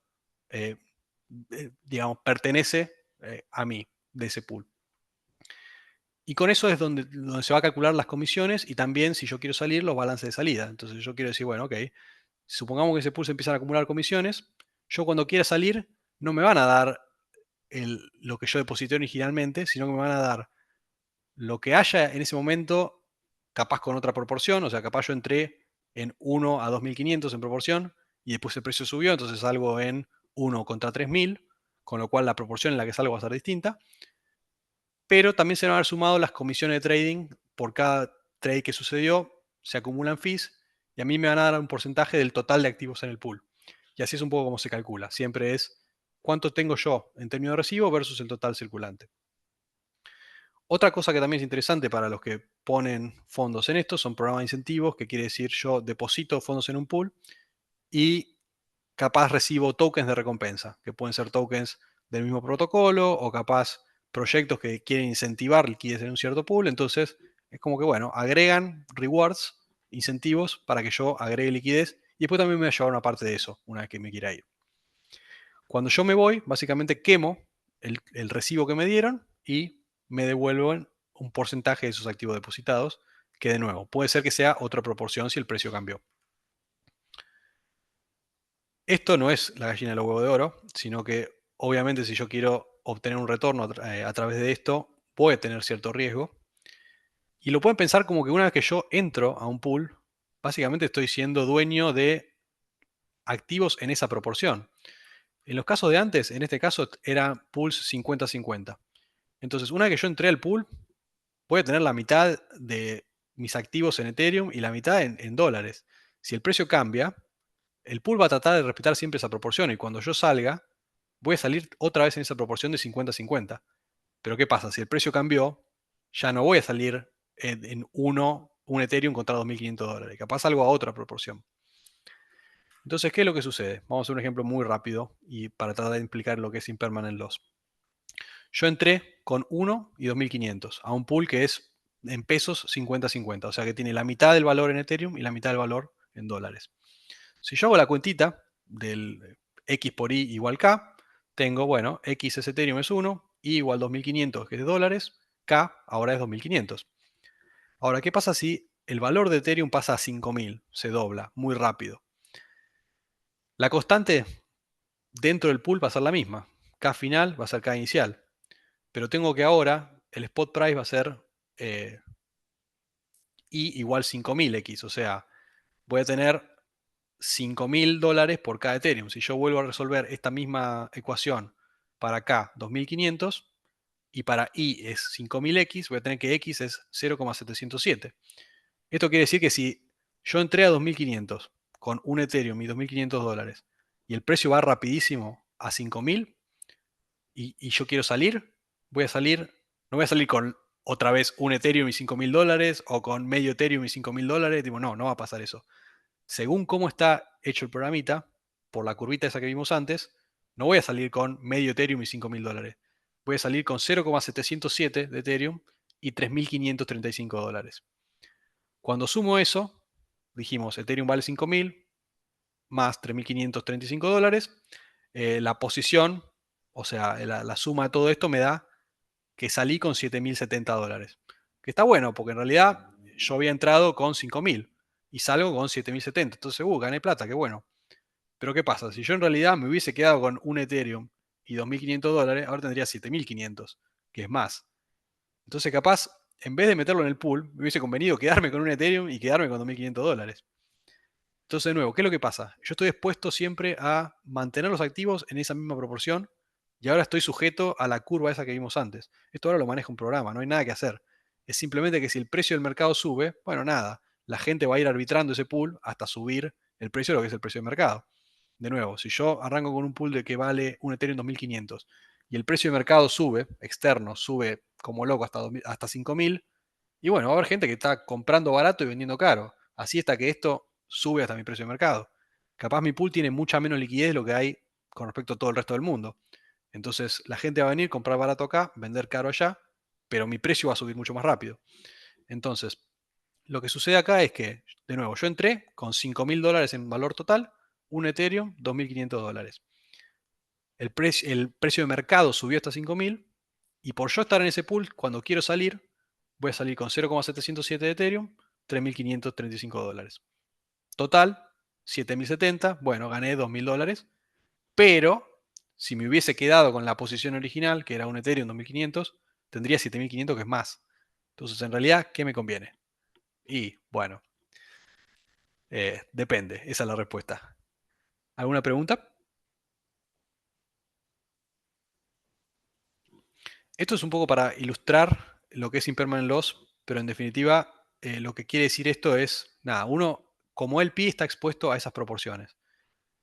[SPEAKER 4] digamos, pertenece a mí de ese pool. Y con eso es donde se va a calcular las comisiones y también, si yo quiero salir, los balances de salida. Entonces yo quiero decir, bueno, ok, supongamos que ese pool se empiezan a acumular comisiones, yo cuando quiera salir no me van a dar lo que yo deposité originalmente, sino que me van a dar lo que haya en ese momento, capaz con otra proporción, o sea, capaz yo entré en 1 a 2.500 en proporción y después el precio subió, entonces salgo en 1 contra 3.000, con lo cual la proporción en la que salgo va a ser distinta. Pero también se van a haber sumado las comisiones de trading por cada trade que sucedió, se acumulan fees y a mí me van a dar un porcentaje del total de activos en el pool. Y así es un poco como se calcula. Siempre es cuánto tengo yo en términos de recibo versus el total circulante. Otra cosa que también es interesante para los que ponen fondos en esto son programas de incentivos, que quiere decir yo deposito fondos en un pool y capaz recibo tokens de recompensa, que pueden ser tokens del mismo protocolo o capaz proyectos que quieren incentivar liquidez en un cierto pool. Entonces es como que, bueno, agregan rewards, incentivos para que yo agregue liquidez y después también me voy a llevar una parte de eso una vez que me quiera ir. Cuando yo me voy, básicamente quemo el recibo que me dieron y me devuelven un porcentaje de esos activos depositados, que de nuevo, puede ser que sea otra proporción si el precio cambió. Esto no es la gallina de los huevos de oro, sino que obviamente si yo quiero obtener un retorno a través de esto, voy a tener cierto riesgo. Y lo pueden pensar como que una vez que yo entro a un pool, básicamente estoy siendo dueño de activos en esa proporción. En los casos de antes, en este caso, eran pools 50-50. Entonces, una vez que yo entré al pool, voy a tener la mitad de mis activos en Ethereum y la mitad en dólares. Si el precio cambia, el pool va a tratar de respetar siempre esa proporción y cuando yo salga, voy a salir otra vez en esa proporción de 50-50. Pero ¿qué pasa? Si el precio cambió, ya no voy a salir en un Ethereum contra $2.500. Capaz salgo a otra proporción. Entonces, ¿qué es lo que sucede? Vamos a hacer un ejemplo muy rápido y para tratar de explicar lo que es impermanent loss. Yo entré con 1 y 2.500 a un pool que es en pesos 50-50, o sea que tiene la mitad del valor en Ethereum y la mitad del valor en dólares. Si yo hago la cuentita del X por Y igual K, tengo, bueno, X es Ethereum es 1, Y igual 2.500 que es de dólares, K ahora es 2.500. Ahora, ¿qué pasa si el valor de Ethereum pasa a 5.000? Se dobla muy rápido. La constante dentro del pool va a ser la misma. K final va a ser K inicial. Pero tengo que ahora, el spot price va a ser I igual 5.000X. O sea, voy a tener $5.000 por cada Ethereum. Si yo vuelvo a resolver esta misma ecuación para K 2.500 y para I es 5.000X, voy a tener que X es 0,707. Esto quiere decir que si yo entré a 2.500 con un Ethereum y $2.500 y el precio va rapidísimo a 5.000 y yo quiero salir, no voy a salir con otra vez un Ethereum y $5.000 o con medio Ethereum y $5.000. Digo, no va a pasar eso. Según cómo está hecho el programita, por la curvita esa que vimos antes, no voy a salir con medio Ethereum y $5.000. Voy a salir con 0,707 de Ethereum y $3.535. Cuando sumo eso, dijimos Ethereum vale 5.000 más $3.535. La posición, o sea, la suma de todo esto me da que salí con $7.070. Que está bueno, porque en realidad yo había entrado con 5.000 y salgo con 7.070. Entonces, gané plata, qué bueno. Pero ¿qué pasa? Si yo en realidad me hubiese quedado con un Ethereum y $2.500, ahora tendría 7.500, que es más. Entonces, capaz, en vez de meterlo en el pool, me hubiese convenido quedarme con un Ethereum y quedarme con $2.500. Entonces, de nuevo, ¿qué es lo que pasa? Yo estoy expuesto siempre a mantener los activos en esa misma proporción y ahora estoy sujeto a la curva esa que vimos antes. Esto ahora lo maneja un programa, no hay nada que hacer. Es simplemente que si el precio del mercado sube, bueno, nada, la gente va a ir arbitrando ese pool hasta subir el precio de lo que es el precio del mercado. De nuevo, si yo arranco con un pool de que vale un Ethereum 2.500 y el precio de mercado sube, externo, sube como loco hasta 5.000, y bueno, va a haber gente que está comprando barato y vendiendo caro. Así hasta que esto sube hasta mi precio de mercado. Capaz mi pool tiene mucha menos liquidez de lo que hay con respecto a todo el resto del mundo. Entonces la gente va a venir, comprar barato acá, vender caro allá, pero mi precio va a subir mucho más rápido. Entonces, lo que sucede acá es que, de nuevo, yo entré con $5.000 en valor total, un Ethereum, $2.500. El precio de mercado subió hasta 5.000 y por yo estar en ese pool, cuando quiero salir, voy a salir con 0,707 de Ethereum, $3.535. Total, 7.070, bueno, gané $2.000, pero si me hubiese quedado con la posición original, que era un Ethereum 2.500, tendría 7.500, que es más. Entonces, en realidad, ¿qué me conviene? Y bueno, depende, esa es la respuesta. ¿Alguna pregunta? Esto es un poco para ilustrar lo que es impermanent loss, pero en definitiva lo que quiere decir esto es, nada, uno como LP está expuesto a esas proporciones.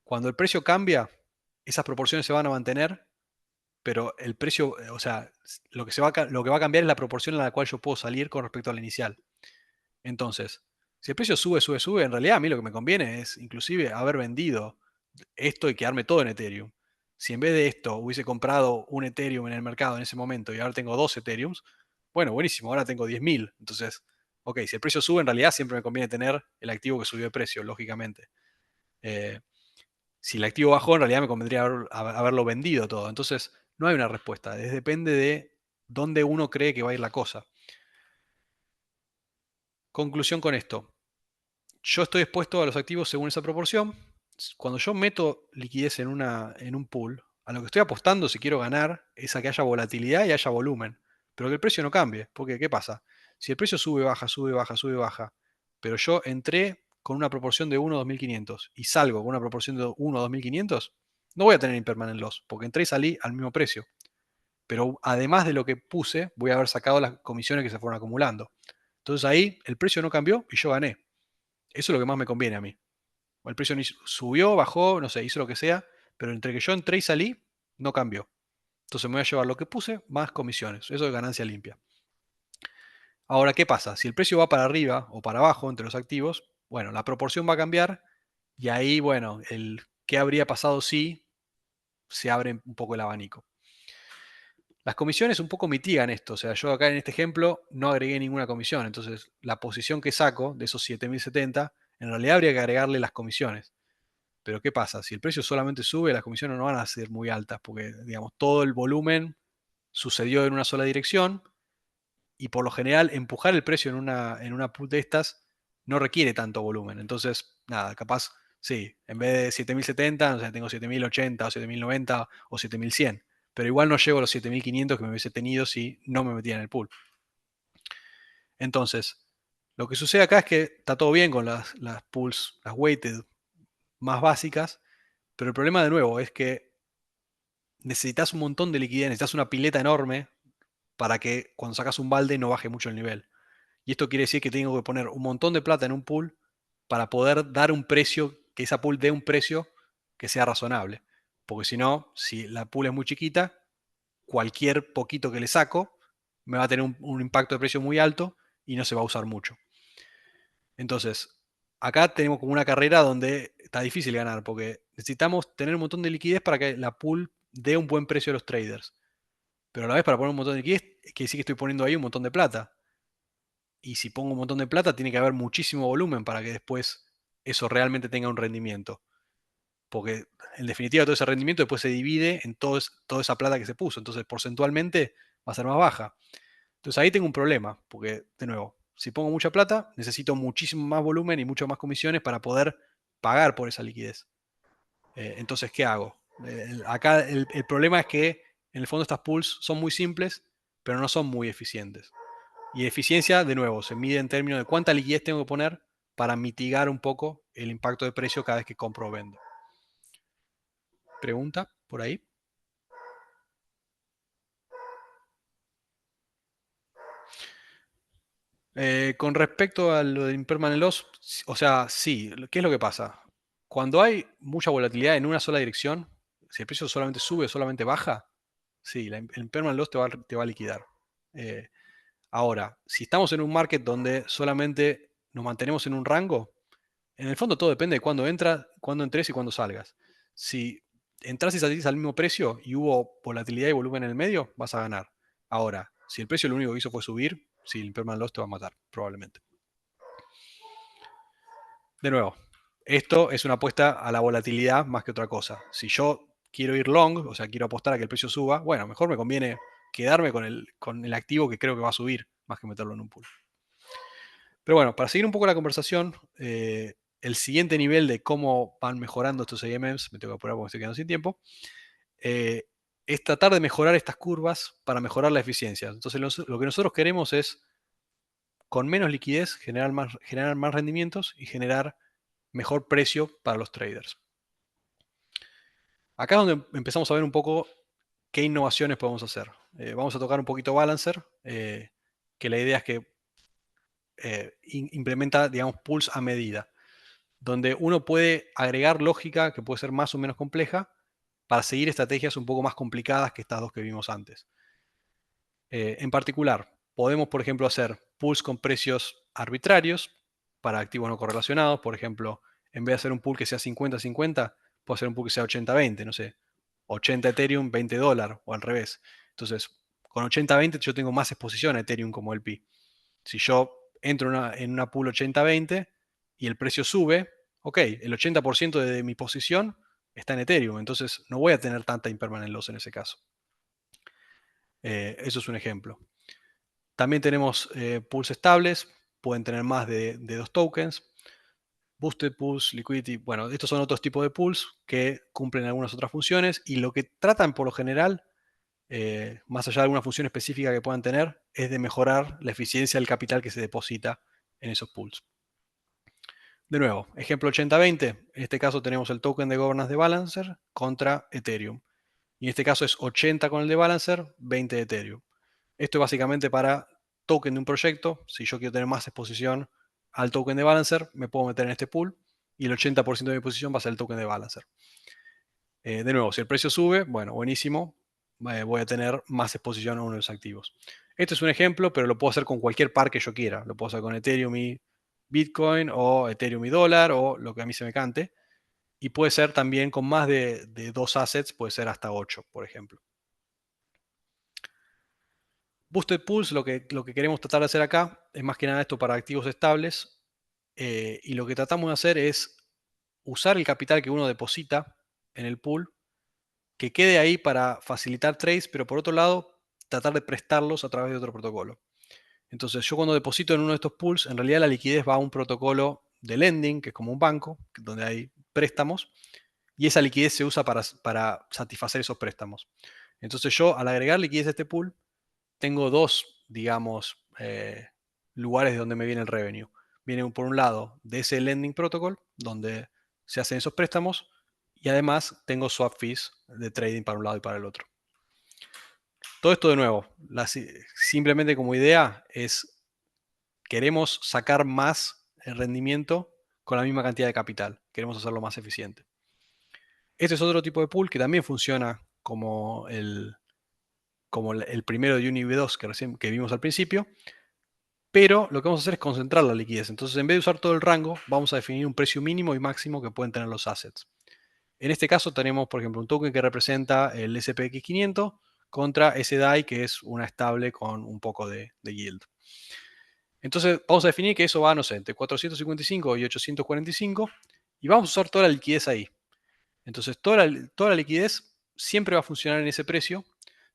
[SPEAKER 4] Cuando el precio cambia, esas proporciones se van a mantener, pero el precio, o sea, lo que va a cambiar es la proporción en la cual yo puedo salir con respecto a la inicial. Entonces, si el precio sube, en realidad a mí lo que me conviene es inclusive haber vendido esto y quedarme todo en Ethereum. Si en vez de esto hubiese comprado un Ethereum en el mercado en ese momento y ahora tengo dos Ethereums, bueno, buenísimo, ahora tengo 10.000. Entonces, ok, si el precio sube, en realidad siempre me conviene tener el activo que subió de precio, lógicamente. Eh, si el activo bajó, en realidad me convendría haberlo vendido todo. Entonces, no hay una respuesta. Depende de dónde uno cree que va a ir la cosa. Conclusión con esto. Yo estoy expuesto a los activos según esa proporción. Cuando yo meto liquidez en un pool, a lo que estoy apostando si quiero ganar es a que haya volatilidad y haya volumen, pero que el precio no cambie. Porque, ¿qué pasa? Si el precio sube, baja, sube, baja, sube, baja, pero yo entré con una proporción de 1 a 2.500 y salgo con una proporción de 1 a 2.500, no voy a tener impermanent loss, porque entré y salí al mismo precio. Pero además de lo que puse, voy a haber sacado las comisiones que se fueron acumulando. Entonces ahí el precio no cambió y yo gané. Eso es lo que más me conviene a mí. O el precio subió, bajó, no sé, hizo lo que sea, pero entre que yo entré y salí, no cambió. Entonces me voy a llevar lo que puse más comisiones. Eso es ganancia limpia. Ahora, ¿qué pasa? Si el precio va para arriba o para abajo entre los activos, bueno, la proporción va a cambiar y ahí, bueno, qué habría pasado si se abre un poco el abanico. Las comisiones un poco mitigan esto. O sea, yo acá en este ejemplo no agregué ninguna comisión. Entonces, la posición que saco de esos 7.070, en realidad habría que agregarle las comisiones. Pero ¿qué pasa? Si el precio solamente sube, las comisiones no van a ser muy altas porque, digamos, todo el volumen sucedió en una sola dirección y por lo general empujar el precio en una pool de estas no requiere tanto volumen. Entonces, nada, capaz, sí, en vez de 7.070, no sé, tengo 7.080 o 7.090 o 7.100, pero igual no llego a los 7.500 que me hubiese tenido si no me metía en el pool. Entonces, lo que sucede acá es que está todo bien con las pools, las weighted más básicas, pero el problema de nuevo es que necesitas un montón de liquidez, necesitas una pileta enorme para que cuando sacas un balde no baje mucho el nivel. Y esto quiere decir que tengo que poner un montón de plata en un pool para poder dar un precio, que esa pool dé un precio que sea razonable. Porque si no, si la pool es muy chiquita, cualquier poquito que le saco me va a tener un impacto de precio muy alto y no se va a usar mucho. Entonces, acá tenemos como una carrera donde está difícil ganar porque necesitamos tener un montón de liquidez para que la pool dé un buen precio a los traders. Pero a la vez para poner un montón de liquidez, quiere decir que estoy poniendo ahí un montón de plata. Y si pongo un montón de plata, tiene que haber muchísimo volumen para que después eso realmente tenga un rendimiento. Porque en definitiva todo ese rendimiento después se divide en toda esa plata que se puso. Entonces porcentualmente va a ser más baja. Entonces ahí tengo un problema, porque de nuevo, si pongo mucha plata, necesito muchísimo más volumen y muchas más comisiones para poder pagar por esa liquidez. Entonces, ¿qué hago? Acá el problema es que en el fondo estas pools son muy simples, pero no son muy eficientes. Y eficiencia, de nuevo, se mide en términos de cuánta liquidez tengo que poner para mitigar un poco el impacto de precio cada vez que compro o vendo. ¿Pregunta por ahí? Con respecto a lo del impermanent loss, o sea, sí, ¿qué es lo que pasa? Cuando hay mucha volatilidad en una sola dirección, si el precio solamente sube o solamente baja, sí, el impermanent loss te va a liquidar. Ahora, si estamos en un market donde solamente nos mantenemos en un rango, en el fondo todo depende de cuándo entras, cuándo entres y cuándo salgas. Si entras y salís al mismo precio y hubo volatilidad y volumen en el medio, vas a ganar. Ahora, si el precio lo único que hizo fue subir, sí, el impermanent loss te va a matar, probablemente. De nuevo, esto es una apuesta a la volatilidad más que otra cosa. Si yo quiero ir long, o sea, quiero apostar a que el precio suba, bueno, mejor me conviene quedarme con el activo que creo que va a subir, más que meterlo en un pool. Pero bueno, para seguir un poco la conversación, el siguiente nivel de cómo van mejorando estos AMMs, me tengo que apurar porque estoy quedando sin tiempo, es tratar de mejorar estas curvas para mejorar la eficiencia. Entonces lo que nosotros queremos es, con menos liquidez, generar más rendimientos y generar mejor precio para los traders. Acá es donde empezamos a ver un poco qué innovaciones podemos hacer. Vamos a tocar un poquito Balancer, que la idea es que implementa, digamos, pools a medida, donde uno puede agregar lógica que puede ser más o menos compleja para seguir estrategias un poco más complicadas que estas dos que vimos antes. En particular, podemos, por ejemplo, hacer pools con precios arbitrarios para activos no correlacionados. Por ejemplo, en vez de hacer un pool que sea 50-50, puedo hacer un pool que sea 80-20, no sé, 80 Ethereum, 20 dólares o al revés. Entonces, con 80-20 yo tengo más exposición a Ethereum como LP. Si yo entro en una pool 80-20 y el precio sube, ok, el 80% de mi posición está en Ethereum, entonces no voy a tener tanta impermanent loss en ese caso. Eso es un ejemplo. También tenemos pools estables, pueden tener más de 2 tokens. Boosted pools, liquidity, bueno, estos son otros tipos de pools que cumplen algunas otras funciones y lo que tratan por lo general, más allá de alguna función específica que puedan tener, es de mejorar la eficiencia del capital que se deposita en esos pools. De nuevo, ejemplo 80-20, en este caso tenemos el token de governance de Balancer contra Ethereum. Y en este caso es 80 con el de Balancer, 20 de Ethereum. Esto es básicamente para token de un proyecto. Si yo quiero tener más exposición al token de Balancer, me puedo meter en este pool y el 80% de mi posición va a ser el token de Balancer. De nuevo, si el precio sube, bueno, buenísimo, voy a tener más exposición a uno de los activos. Este es un ejemplo, pero lo puedo hacer con cualquier par que yo quiera. Lo puedo hacer con Ethereum y Bitcoin o Ethereum y dólar o lo que a mí se me cante. Y puede ser también con más de 2 assets, puede ser hasta 8, por ejemplo. Boosted Pools, lo que queremos tratar de hacer acá es más que nada esto para activos estables. Y lo que tratamos de hacer es usar el capital que uno deposita en el pool, que quede ahí para facilitar trades, pero por otro lado, tratar de prestarlos a través de otro protocolo. Entonces, yo cuando deposito en uno de estos pools, en realidad la liquidez va a un protocolo de lending, que es como un banco, donde hay préstamos, y esa liquidez se usa para satisfacer esos préstamos. Entonces, yo al agregar liquidez a este pool, tengo dos, digamos, lugares de donde me viene el revenue. Viene por un lado de ese lending protocol, donde se hacen esos préstamos, y además tengo swap fees de trading para un lado y para el otro. Todo esto de nuevo, simplemente como idea es, queremos sacar más el rendimiento con la misma cantidad de capital. Queremos hacerlo más eficiente. Este es otro tipo de pool que también funciona como el primero de UniV2 que vimos al principio, pero lo que vamos a hacer es concentrar la liquidez. Entonces, en vez de usar todo el rango, vamos a definir un precio mínimo y máximo que pueden tener los assets. En este caso tenemos, por ejemplo, un token que representa el SPX500 contra ese DAI que es una estable con un poco de yield. Entonces vamos a definir que eso va, no sé, entre 455 y 845 y vamos a usar toda la liquidez ahí. Entonces toda la liquidez siempre va a funcionar en ese precio.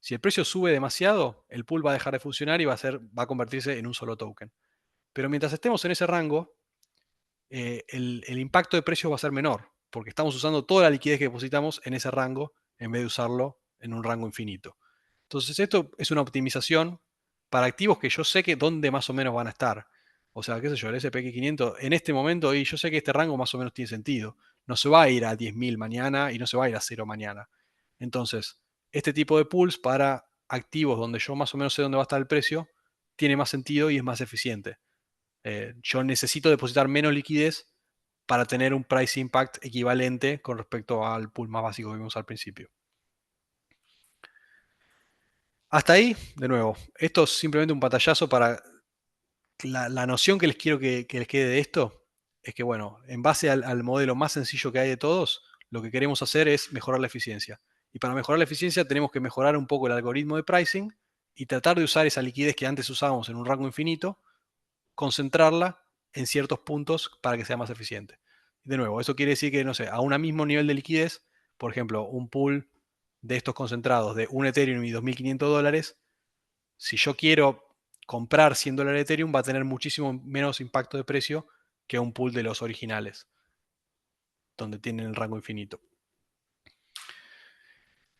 [SPEAKER 4] Si el precio sube demasiado, el pool va a dejar de funcionar y va a convertirse en un solo token. Pero mientras estemos en ese rango, el impacto de precio va a ser menor, porque estamos usando toda la liquidez que depositamos en ese rango en vez de usarlo en un rango infinito. Entonces esto es una optimización para activos que yo sé que dónde más o menos van a estar. O sea, qué sé yo, el S&P 500 en este momento, y yo sé que este rango más o menos tiene sentido. No se va a ir a 10.000 mañana y no se va a ir a 0 mañana. Entonces, este tipo de pools para activos donde yo más o menos sé dónde va a estar el precio, tiene más sentido y es más eficiente. Yo necesito depositar menos liquidez para tener un price impact equivalente con respecto al pool más básico que vimos al principio. Hasta ahí, de nuevo, esto es simplemente un pantallazo para la noción que les quiero que les quede de esto. Es que, bueno, en base al modelo más sencillo que hay de todos, lo que queremos hacer es mejorar la eficiencia. Y para mejorar la eficiencia tenemos que mejorar un poco el algoritmo de pricing y tratar de usar esa liquidez que antes usábamos en un rango infinito, concentrarla en ciertos puntos para que sea más eficiente. De nuevo, eso quiere decir que, no sé, a un mismo nivel de liquidez, por ejemplo, un pool de estos concentrados de un Ethereum y $2.500, si yo quiero comprar $100 de Ethereum, va a tener muchísimo menos impacto de precio que un pool de los originales, donde tienen el rango infinito.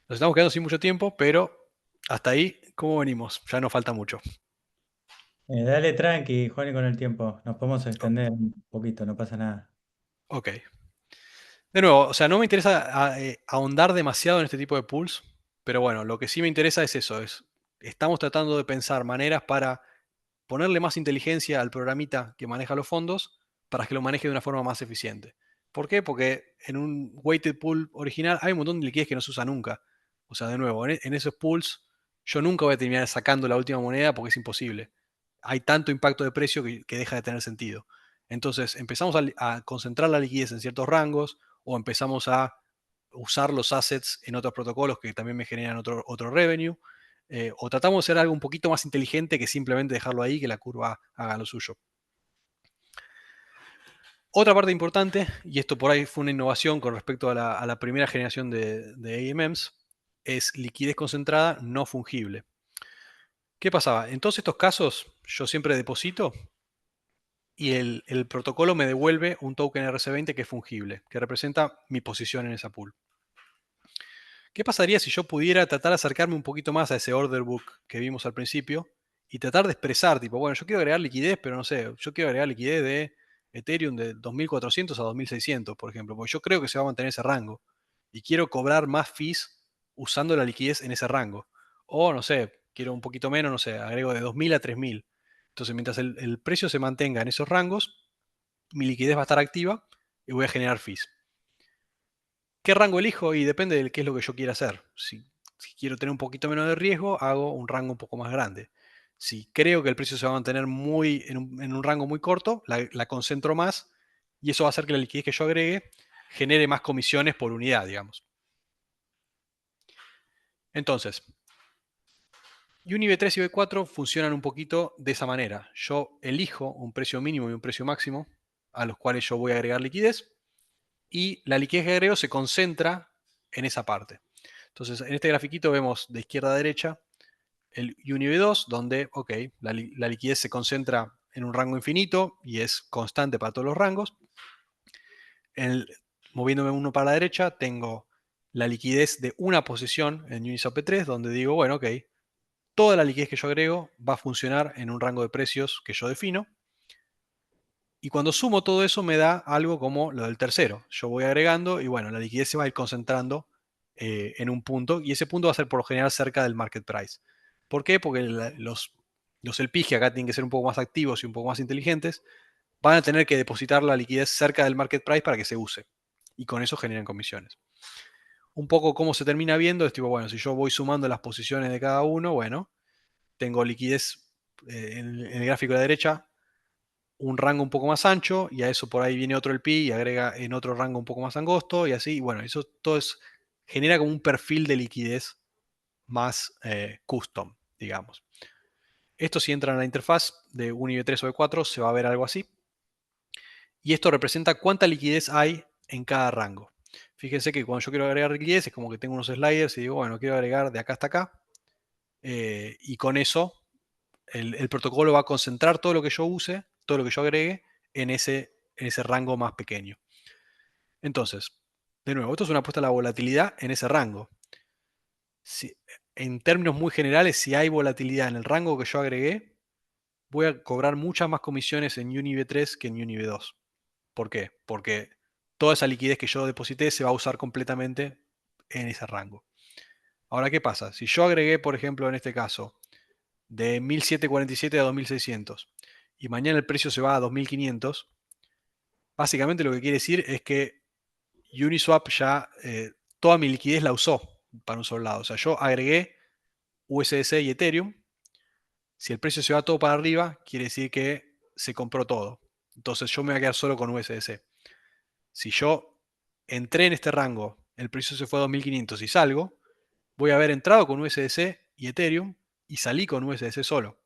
[SPEAKER 4] Nos estamos quedando sin mucho tiempo, pero hasta ahí, ¿cómo venimos? Ya nos falta mucho.
[SPEAKER 1] Dale tranqui, Juan, y con el tiempo. Nos podemos extender un poquito, no pasa nada.
[SPEAKER 4] Ok. De nuevo, o sea, no me interesa ahondar demasiado en este tipo de pools, pero bueno, lo que sí me interesa es eso, estamos tratando de pensar maneras para ponerle más inteligencia al programita que maneja los fondos para que lo maneje de una forma más eficiente. ¿Por qué? Porque en un weighted pool original hay un montón de liquidez que no se usa nunca. O sea, de nuevo, en esos pools yo nunca voy a terminar sacando la última moneda porque es imposible. Hay tanto impacto de precio que deja de tener sentido. Entonces empezamos a concentrar la liquidez en ciertos rangos o empezamos a usar los assets en otros protocolos que también me generan otro revenue. O tratamos de hacer algo un poquito más inteligente que simplemente dejarlo ahí, que la curva haga lo suyo. Otra parte importante, y esto por ahí fue una innovación con respecto a la primera generación de AMMs, es liquidez concentrada no fungible. ¿Qué pasaba? En todos estos casos, yo siempre deposito y el protocolo me devuelve un token RC20 que es fungible, que representa mi posición en esa pool. ¿Qué pasaría si yo pudiera tratar de acercarme un poquito más a ese order book que vimos al principio y tratar de expresar, tipo, bueno, yo quiero agregar liquidez, pero no sé, yo quiero agregar liquidez de Ethereum de 2.400 a 2.600, por ejemplo, porque yo creo que se va a mantener ese rango y quiero cobrar más fees usando la liquidez en ese rango. O, no sé, quiero un poquito menos, no sé, agrego de 2.000 a 3.000. Entonces, mientras el precio se mantenga en esos rangos, mi liquidez va a estar activa y voy a generar fees. ¿Qué rango elijo? Y depende de qué es lo que yo quiera hacer. Si quiero tener un poquito menos de riesgo, hago un rango un poco más grande. Si creo que el precio se va a mantener en un rango muy corto, la concentro más y eso va a hacer que la liquidez que yo agregue genere más comisiones por unidad, digamos. Entonces, Uni V3 y V4 funcionan un poquito de esa manera. Yo elijo un precio mínimo y un precio máximo a los cuales yo voy a agregar liquidez y la liquidez que agrego se concentra en esa parte. Entonces, en este grafiquito vemos de izquierda a derecha el UniV2, donde, ok, la liquidez se concentra en un rango infinito y es constante para todos los rangos. Moviéndome uno para la derecha, tengo la liquidez de una posición en Uniswap 3, donde digo, bueno, ok, toda la liquidez que yo agrego va a funcionar en un rango de precios que yo defino. Y cuando sumo todo eso me da algo como lo del tercero. Yo voy agregando y bueno, la liquidez se va a ir concentrando en un punto y ese punto va a ser por lo general cerca del market price. ¿Por qué? Porque los LPs que acá tienen que ser un poco más activos y un poco más inteligentes, van a tener que depositar la liquidez cerca del market price para que se use. Y con eso generan comisiones. Un poco cómo se termina viendo es tipo, bueno, si yo voy sumando las posiciones de cada uno, bueno, tengo liquidez en el gráfico de la derecha, un rango un poco más ancho y a eso por ahí viene otro LP y agrega en otro rango un poco más angosto y así, bueno, eso todo genera como un perfil de liquidez más custom, digamos. Esto, si entran a la interfaz de un IV3 o IV4, se va a ver algo así. Y esto representa cuánta liquidez hay en cada rango. Fíjense que cuando yo quiero agregar liquidez es como que tengo unos sliders y digo, bueno, quiero agregar de acá hasta acá. Y con eso el protocolo va a concentrar todo lo que yo use, todo lo que yo agregue en ese rango más pequeño. Entonces, de nuevo, esto es una apuesta a la volatilidad en ese rango. En términos muy generales, si hay volatilidad en el rango que yo agregué, voy a cobrar muchas más comisiones en UniV3 que en UniV2. ¿Por qué? Porque toda esa liquidez que yo deposité se va a usar completamente en ese rango. Ahora, ¿qué pasa? Si yo agregué, por ejemplo, en este caso, de 1747 a 2600 y mañana el precio se va a 2500, básicamente lo que quiere decir es que Uniswap ya toda mi liquidez la usó para un solo lado. O sea, yo agregué USDC y Ethereum. Si el precio se va todo para arriba, quiere decir que se compró todo. Entonces yo me voy a quedar solo con USDC. Si yo entré en este rango, el precio se fue a 2500 y salgo, voy a haber entrado con USDC y Ethereum y salí con USDC solo.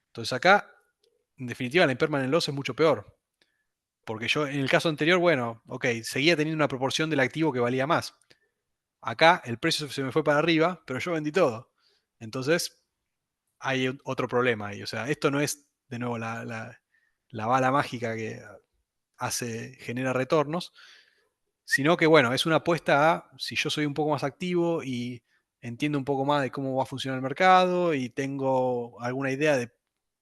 [SPEAKER 4] Entonces acá, en definitiva, la impermanent loss es mucho peor. Porque yo en el caso anterior, bueno, ok, seguía teniendo una proporción del activo que valía más. Acá el precio se me fue para arriba, pero yo vendí todo. Entonces hay otro problema ahí. O sea, esto no es de nuevo la bala mágica que genera retornos, sino que bueno, es una apuesta a si yo soy un poco más activo y entiendo un poco más de cómo va a funcionar el mercado y tengo alguna idea de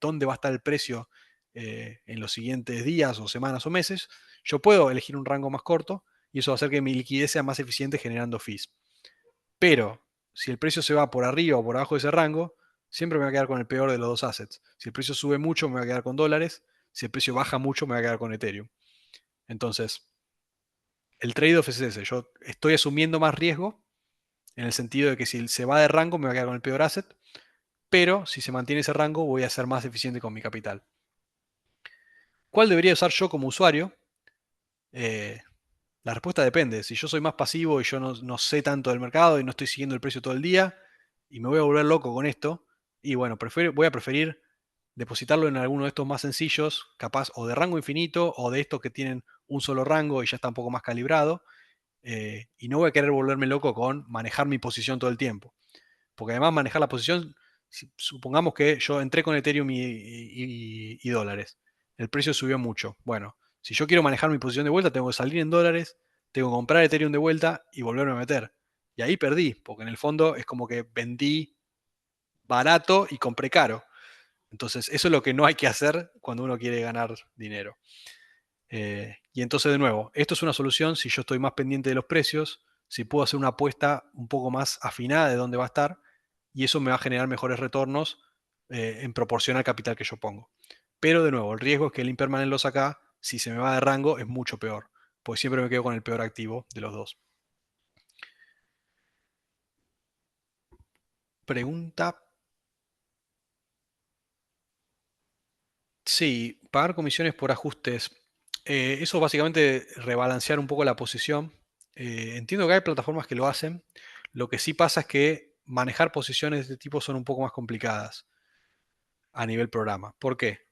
[SPEAKER 4] dónde va a estar el precio en los siguientes días o semanas o meses, yo puedo elegir un rango más corto y eso va a hacer que mi liquidez sea más eficiente generando fees. Pero si el precio se va por arriba o por abajo de ese rango, siempre me voy a quedar con el peor de los dos assets. Si el precio sube mucho, me voy a quedar con dólares. Si el precio baja mucho, me voy a quedar con Ethereum. Entonces, el trade-off es ese. Yo estoy asumiendo más riesgo en el sentido de que si se va de rango, me voy a quedar con el peor asset. Pero si se mantiene ese rango, voy a ser más eficiente con mi capital. ¿Cuál debería usar yo como usuario? La respuesta depende. Si yo soy más pasivo y yo no sé tanto del mercado y no estoy siguiendo el precio todo el día y me voy a volver loco con esto, y bueno, voy a preferir depositarlo en alguno de estos más sencillos, capaz o de rango infinito o de estos que tienen un solo rango y ya está un poco más calibrado. Y no voy a querer volverme loco con manejar mi posición todo el tiempo. Porque además manejar la posición, supongamos que yo entré con Ethereum y dólares. El precio subió mucho. Bueno, si yo quiero manejar mi posición de vuelta, tengo que salir en dólares, tengo que comprar Ethereum de vuelta y volverme a meter. Y ahí perdí, porque en el fondo es como que vendí barato y compré caro. Entonces, eso es lo que no hay que hacer cuando uno quiere ganar dinero. Y entonces, de nuevo, esto es una solución si yo estoy más pendiente de los precios, si puedo hacer una apuesta un poco más afinada de dónde va a estar, y eso me va a generar mejores retornos en proporción al capital que yo pongo. Pero, de nuevo, el riesgo es que el impermanent loss acá, si se me va de rango, es mucho peor, pues siempre me quedo con el peor activo de los dos. Pregunta. Sí, pagar comisiones por ajustes. Eso básicamente rebalancear un poco la posición. Entiendo que hay plataformas que lo hacen. Lo que sí pasa es que manejar posiciones de este tipo son un poco más complicadas a nivel programa. ¿Por qué?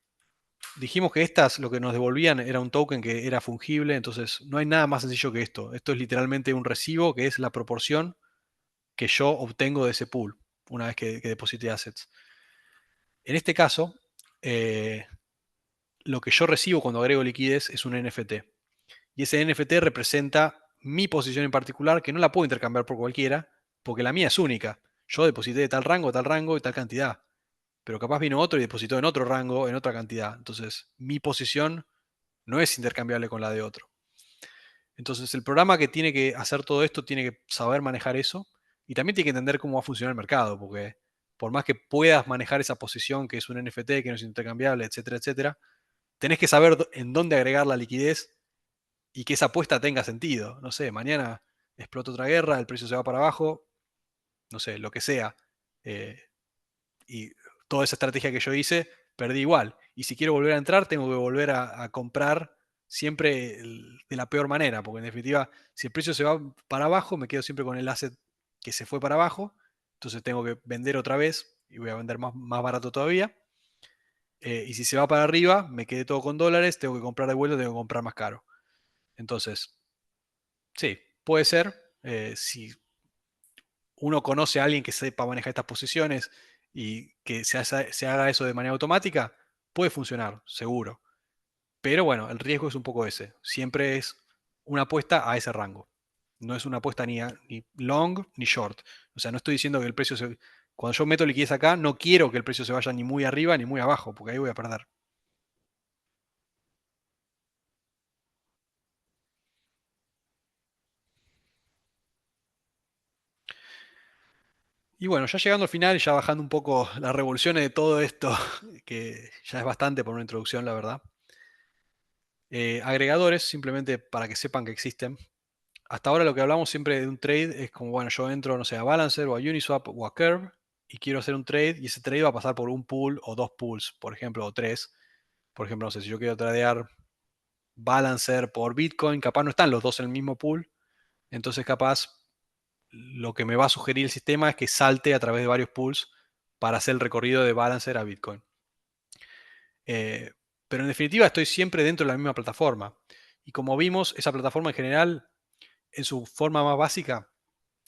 [SPEAKER 4] Dijimos que estas lo que nos devolvían era un token que era fungible, entonces no hay nada más sencillo que esto. Esto es literalmente un recibo que es la proporción que yo obtengo de ese pool una vez que deposité assets. En este caso, lo que yo recibo cuando agrego liquidez es un NFT. Y ese NFT representa mi posición en particular, que no la puedo intercambiar por cualquiera, porque la mía es única. Yo deposité de tal rango y tal cantidad. Pero capaz vino otro y depositó en otro rango, en otra cantidad. Entonces, mi posición no es intercambiable con la de otro. Entonces, el programa que tiene que hacer todo esto tiene que saber manejar eso y también tiene que entender cómo va a funcionar el mercado, porque por más que puedas manejar esa posición que es un NFT, que no es intercambiable, etcétera, etcétera, tenés que saber en dónde agregar la liquidez y que esa apuesta tenga sentido. No sé, mañana explota otra guerra, el precio se va para abajo, no sé, lo que sea. Eh, y toda esa estrategia que yo hice, perdí igual. Y si quiero volver a entrar, tengo que volver a comprar siempre de la peor manera, porque en definitiva, si el precio se va para abajo, me quedo siempre con el asset que se fue para abajo, entonces tengo que vender otra vez y voy a vender más barato todavía. Y si se va para arriba, me quedé todo con dólares, tengo que comprar de vuelta, tengo que comprar más caro. Entonces, sí, puede ser. Si uno conoce a alguien que sepa manejar estas posiciones y que se haga eso de manera automática, puede funcionar, seguro. Pero bueno, el riesgo es un poco ese. Siempre es una apuesta a ese rango. No es una apuesta ni long ni short. O sea, no estoy diciendo que el precio cuando yo meto liquidez acá, no quiero que el precio se vaya ni muy arriba ni muy abajo, porque ahí voy a perder. Y bueno, ya llegando al final y ya bajando un poco las revoluciones de todo esto, que ya es bastante por una introducción, la verdad. Agregadores, simplemente para que sepan que existen. Hasta ahora lo que hablamos siempre de un trade es como, bueno, yo entro, no sé, a Balancer o a Uniswap o a Curve y quiero hacer un trade y ese trade va a pasar por un pool o dos pools, por ejemplo, o tres. Por ejemplo, no sé, si yo quiero tradear Balancer por Bitcoin, capaz no están los dos en el mismo pool. Entonces, capaz lo que me va a sugerir el sistema es que salte a través de varios pools para hacer el recorrido de Balancer a Bitcoin. Pero en definitiva estoy siempre dentro de la misma plataforma. Y como vimos, esa plataforma en general, en su forma más básica,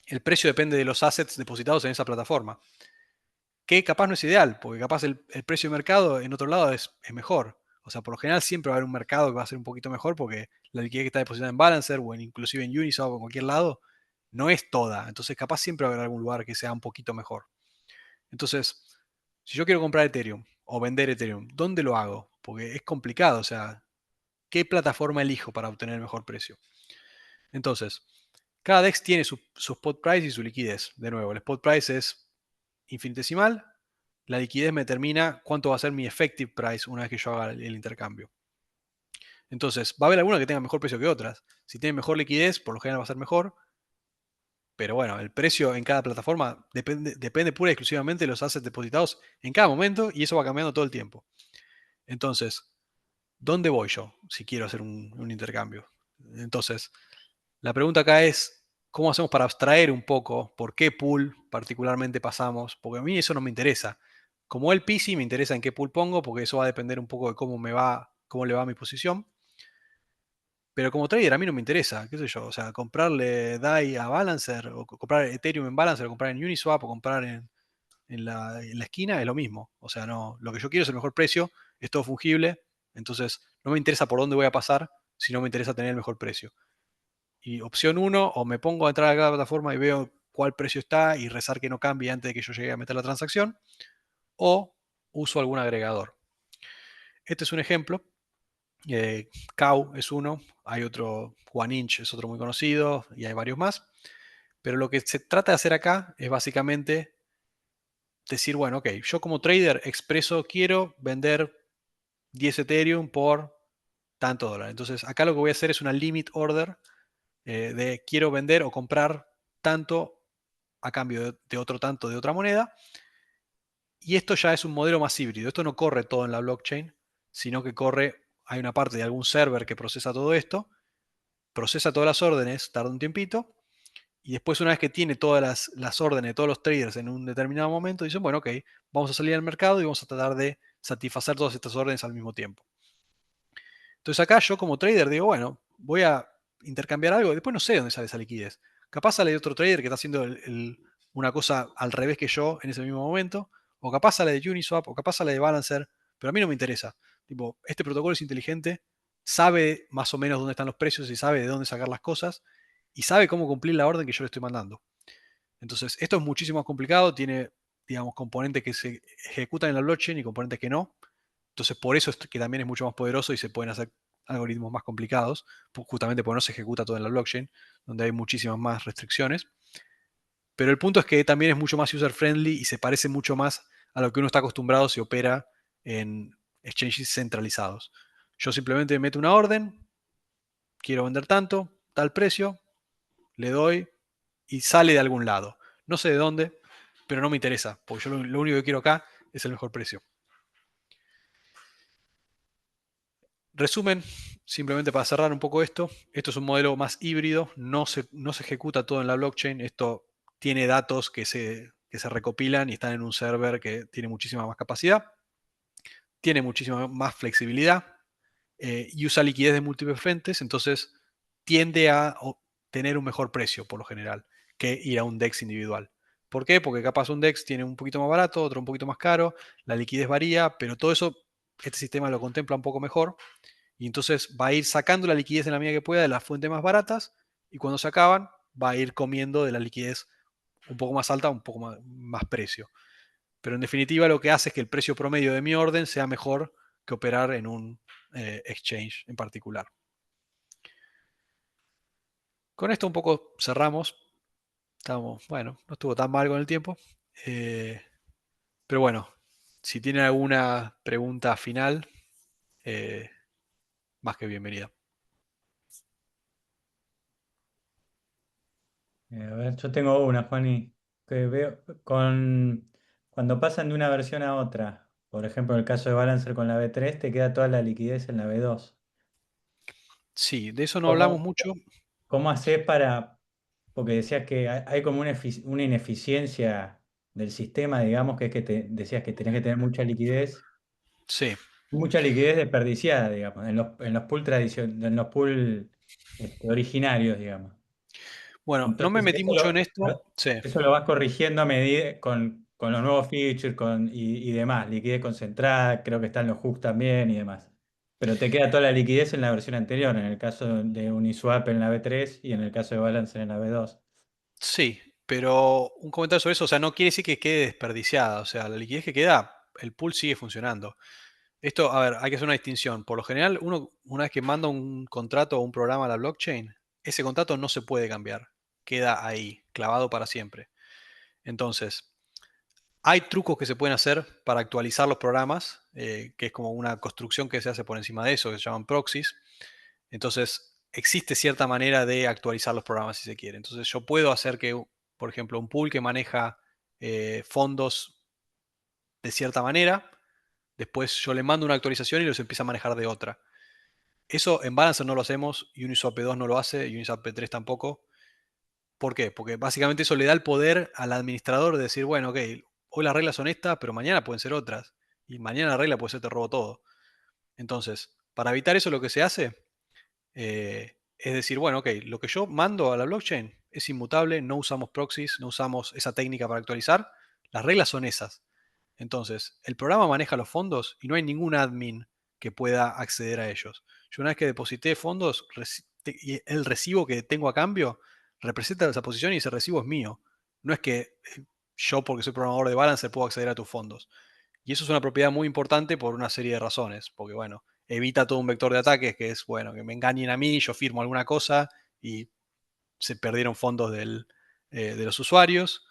[SPEAKER 4] el precio depende de los assets depositados en esa plataforma. Que capaz no es ideal, porque capaz el precio de mercado en otro lado es mejor. O sea, por lo general siempre va a haber un mercado que va a ser un poquito mejor porque la liquidez que está depositada en Balancer o inclusive en Uniswap o en cualquier lado no es toda. Entonces capaz siempre va a haber algún lugar que sea un poquito mejor. Entonces, si yo quiero comprar Ethereum o vender Ethereum, ¿dónde lo hago? Porque es complicado. O sea, ¿qué plataforma elijo para obtener el mejor precio? Entonces, cada DEX tiene su spot price y su liquidez. De nuevo, el spot price es infinitesimal. La liquidez me determina cuánto va a ser mi effective price una vez que yo haga el intercambio. Entonces, va a haber alguna que tenga mejor precio que otras. Si tiene mejor liquidez, por lo general va a ser mejor. Pero bueno, el precio en cada plataforma depende pura y exclusivamente de los assets depositados en cada momento y eso va cambiando todo el tiempo. Entonces, ¿dónde voy yo si quiero hacer un intercambio? Entonces, la pregunta acá es, ¿cómo hacemos para abstraer un poco por qué pool particularmente pasamos? Porque a mí eso no me interesa. Como el PC me interesa en qué pool pongo, porque eso va a depender un poco de cómo le va mi posición. Pero como trader a mí no me interesa, qué sé yo, o sea, comprarle DAI a Balancer, o comprar Ethereum en Balancer, o comprar en Uniswap, o comprar en la esquina, es lo mismo. O sea, no, lo que yo quiero es el mejor precio, es todo fungible, entonces no me interesa por dónde voy a pasar, sino me interesa tener el mejor precio. Y opción 1, o me pongo a entrar a cada plataforma y veo cuál precio está y rezar que no cambie antes de que yo llegue a meter la transacción, o uso algún agregador. Este es un ejemplo. Cow es uno, hay otro, OneInch es otro muy conocido y hay varios más. Pero lo que se trata de hacer acá es básicamente decir, bueno, ok, yo como trader expreso quiero vender 10 Ethereum por tanto dólar. Entonces acá lo que voy a hacer es una limit order de quiero vender o comprar tanto a cambio de otro tanto de otra moneda. Y esto ya es un modelo más híbrido. Esto no corre todo en la blockchain, sino que hay una parte de algún server que procesa todo esto, procesa todas las órdenes, tarda un tiempito, y después una vez que tiene todas las órdenes de todos los traders en un determinado momento, dicen, bueno, ok, vamos a salir al mercado y vamos a tratar de satisfacer todas estas órdenes al mismo tiempo. Entonces acá yo como trader digo, bueno, voy a intercambiar algo, y después no sé dónde sale esa liquidez. Capaz sale de otro trader que está haciendo una cosa al revés que yo en ese mismo momento, o capaz sale de Uniswap, o capaz sale de Balancer, pero a mí no me interesa. Tipo, este protocolo es inteligente, sabe más o menos dónde están los precios y sabe de dónde sacar las cosas, y sabe cómo cumplir la orden que yo le estoy mandando. Entonces, esto es muchísimo más complicado, tiene, digamos, componentes que se ejecutan en la blockchain y componentes que no. Entonces, por eso es que también es mucho más poderoso y se pueden hacer algoritmos más complicados, justamente porque no se ejecuta todo en la blockchain, donde hay muchísimas más restricciones. Pero el punto es que también es mucho más user-friendly y se parece mucho más a lo que uno está acostumbrado si opera en exchanges centralizados. Yo simplemente meto una orden, quiero vender tanto, tal precio, le doy y sale de algún lado. No sé de dónde, pero no me interesa, porque yo lo único que quiero acá es el mejor precio. Resumen, simplemente para cerrar un poco esto es un modelo más híbrido, no se ejecuta todo en la blockchain, esto tiene datos que se que se recopilan y están en un server que tiene muchísima más capacidad, tiene muchísima más flexibilidad y usa liquidez de múltiples frentes, entonces tiende a tener un mejor precio por lo general que ir a un DEX individual. ¿Por qué? Porque capaz un DEX tiene un poquito más barato, otro un poquito más caro, la liquidez varía, pero todo eso este sistema lo contempla un poco mejor y entonces va a ir sacando la liquidez en la medida que pueda de las fuentes más baratas y cuando se acaban va a ir comiendo de la liquidez un poco más alta, un poco más precio. Pero en definitiva lo que hace es que el precio promedio de mi orden sea mejor que operar en un exchange en particular. Con esto un poco cerramos. Bueno, no estuvo tan mal con el tiempo. Pero bueno, si tienen alguna pregunta final, más que bienvenida.
[SPEAKER 1] A ver, yo tengo una, Juani, que veo cuando pasan de una versión a otra, por ejemplo, en el caso de Balancer con la V3, te queda toda la liquidez en la V2.
[SPEAKER 4] Sí, de eso no hablamos
[SPEAKER 1] ¿Cómo,
[SPEAKER 4] mucho.
[SPEAKER 1] cómo haces porque decías que hay como una ineficiencia del sistema, digamos, que es que decías que tenés que tener
[SPEAKER 4] Sí.
[SPEAKER 1] mucha liquidez desperdiciada, digamos, en los pool en los pool originarios, digamos.
[SPEAKER 4] Bueno, no me
[SPEAKER 1] Entonces,
[SPEAKER 4] metí mucho en esto. Sí.
[SPEAKER 1] eso lo vas corrigiendo a medida con los nuevos features y demás. Liquidez concentrada, creo que están los hooks también y demás. Pero te queda toda la liquidez en la versión anterior, en el caso de Uniswap en la V3 y en el caso de Balancer en la V2.
[SPEAKER 4] Sí, pero un comentario sobre eso, o sea, no quiere decir que quede desperdiciada, o sea, la liquidez que queda, el pool sigue funcionando. Esto, a ver, hay que hacer una distinción. Por lo general, uno, una vez que manda un contrato o un programa a la blockchain, ese contrato no se puede cambiar, queda ahí, clavado para siempre. Entonces, hay trucos que se pueden hacer para actualizar los programas, que es como una construcción que se hace por encima de eso, que se llaman proxies. Entonces, existe cierta manera de actualizar los programas si se quiere. Entonces, yo puedo hacer que, por ejemplo, un pool que maneja fondos de cierta manera, después yo le mando una actualización y los empieza a manejar de otra. Eso en Balancer no lo hacemos, Uniswap 2 no lo hace, Uniswap 3 tampoco. ¿Por qué? Porque básicamente eso le da el poder al administrador de decir, bueno, ok, hoy las reglas son estas, pero mañana pueden ser otras. Y mañana la regla puede ser te robo todo. Entonces, para evitar eso lo que se hace es decir, bueno, ok, lo que yo mando a la blockchain es inmutable, no usamos proxies, no usamos esa técnica para actualizar, las reglas son esas. Entonces, el programa maneja los fondos y no hay ningún admin que pueda acceder a ellos. Yo una vez que deposité fondos, y el recibo que tengo a cambio representa esa posición y ese recibo es mío. No es que yo, porque soy programador de Balancer, puedo acceder a tus fondos. Y eso es una propiedad muy importante por una serie de razones, porque bueno, evita todo un vector de ataques que es, bueno, que me engañen a mí, yo firmo alguna cosa y se perdieron fondos de los usuarios,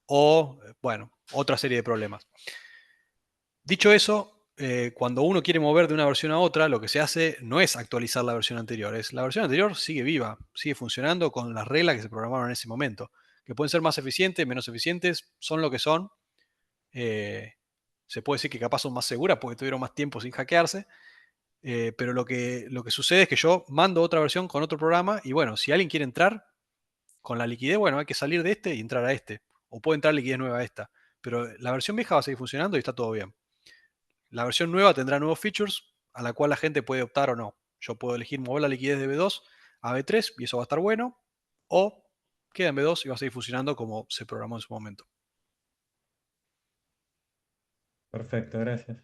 [SPEAKER 4] o, bueno, otra serie de problemas. Dicho eso, cuando uno quiere mover de una versión a otra, lo que se hace no es actualizar la versión anterior, es la versión anterior sigue viva, sigue funcionando con las reglas que se programaron en ese momento, que pueden ser más eficientes, menos eficientes, son lo que son. Se puede decir que capaz son más seguras porque tuvieron más tiempo sin hackearse, pero lo que sucede es que yo mando otra versión con otro programa y bueno, si alguien quiere entrar con la liquidez, bueno, hay que salir de este y entrar a este, o puede entrar liquidez nueva a esta, pero la versión vieja va a seguir funcionando y está todo bien. La versión nueva tendrá nuevos features a la cual la gente puede optar o no. Yo puedo elegir mover la liquidez de B2 a B3 y eso va a estar bueno, o queda en B2 y va a seguir funcionando como se programó en su momento.
[SPEAKER 1] Perfecto, gracias.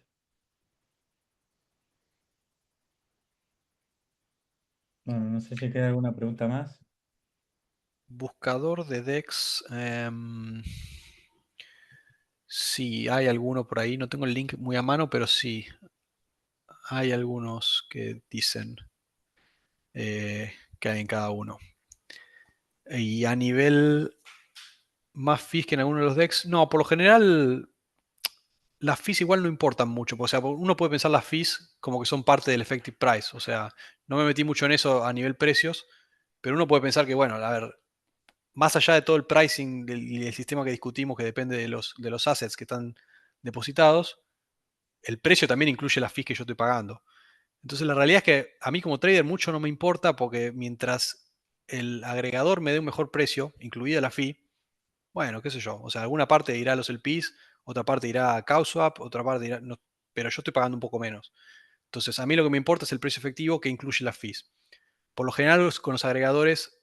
[SPEAKER 1] Bueno, no sé si queda alguna pregunta más.
[SPEAKER 4] Buscador de DEX. Sí, hay alguno por ahí. No tengo el link muy a mano, pero sí. Hay algunos que dicen que hay en cada uno. Y a nivel más fees que en alguno de los DEX, no, por lo general las fees igual no importan mucho. O sea, uno puede pensar las fees como que son parte del effective price. O sea, no me metí mucho en eso a nivel precios, pero uno puede pensar que, bueno, a ver, más allá de todo el pricing y el sistema que discutimos que depende de los assets que están depositados, el precio también incluye las fees que yo estoy pagando. Entonces la realidad es que a mí como trader mucho no me importa porque mientras el agregador me dé un mejor precio, incluida la fee, bueno, qué sé yo. O sea, alguna parte irá a los LPs, otra parte irá a CowSwap, otra parte irá. Pero yo estoy pagando un poco menos. Entonces, a mí lo que me importa es el precio efectivo que incluye las fees. Por lo general, con los agregadores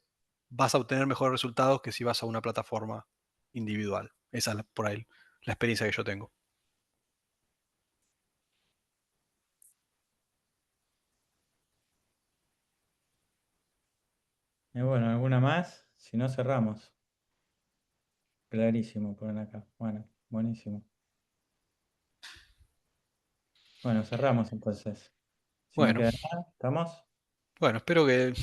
[SPEAKER 4] vas a obtener mejores resultados que si vas a una plataforma individual. Esa es por ahí la experiencia que yo tengo.
[SPEAKER 1] Y bueno, ¿alguna más? Si no, cerramos. Clarísimo, ponen acá. Bueno, buenísimo. Bueno, cerramos entonces. Si no
[SPEAKER 4] Bueno,
[SPEAKER 1] queda nada, ¿estamos?
[SPEAKER 4] bueno, espero que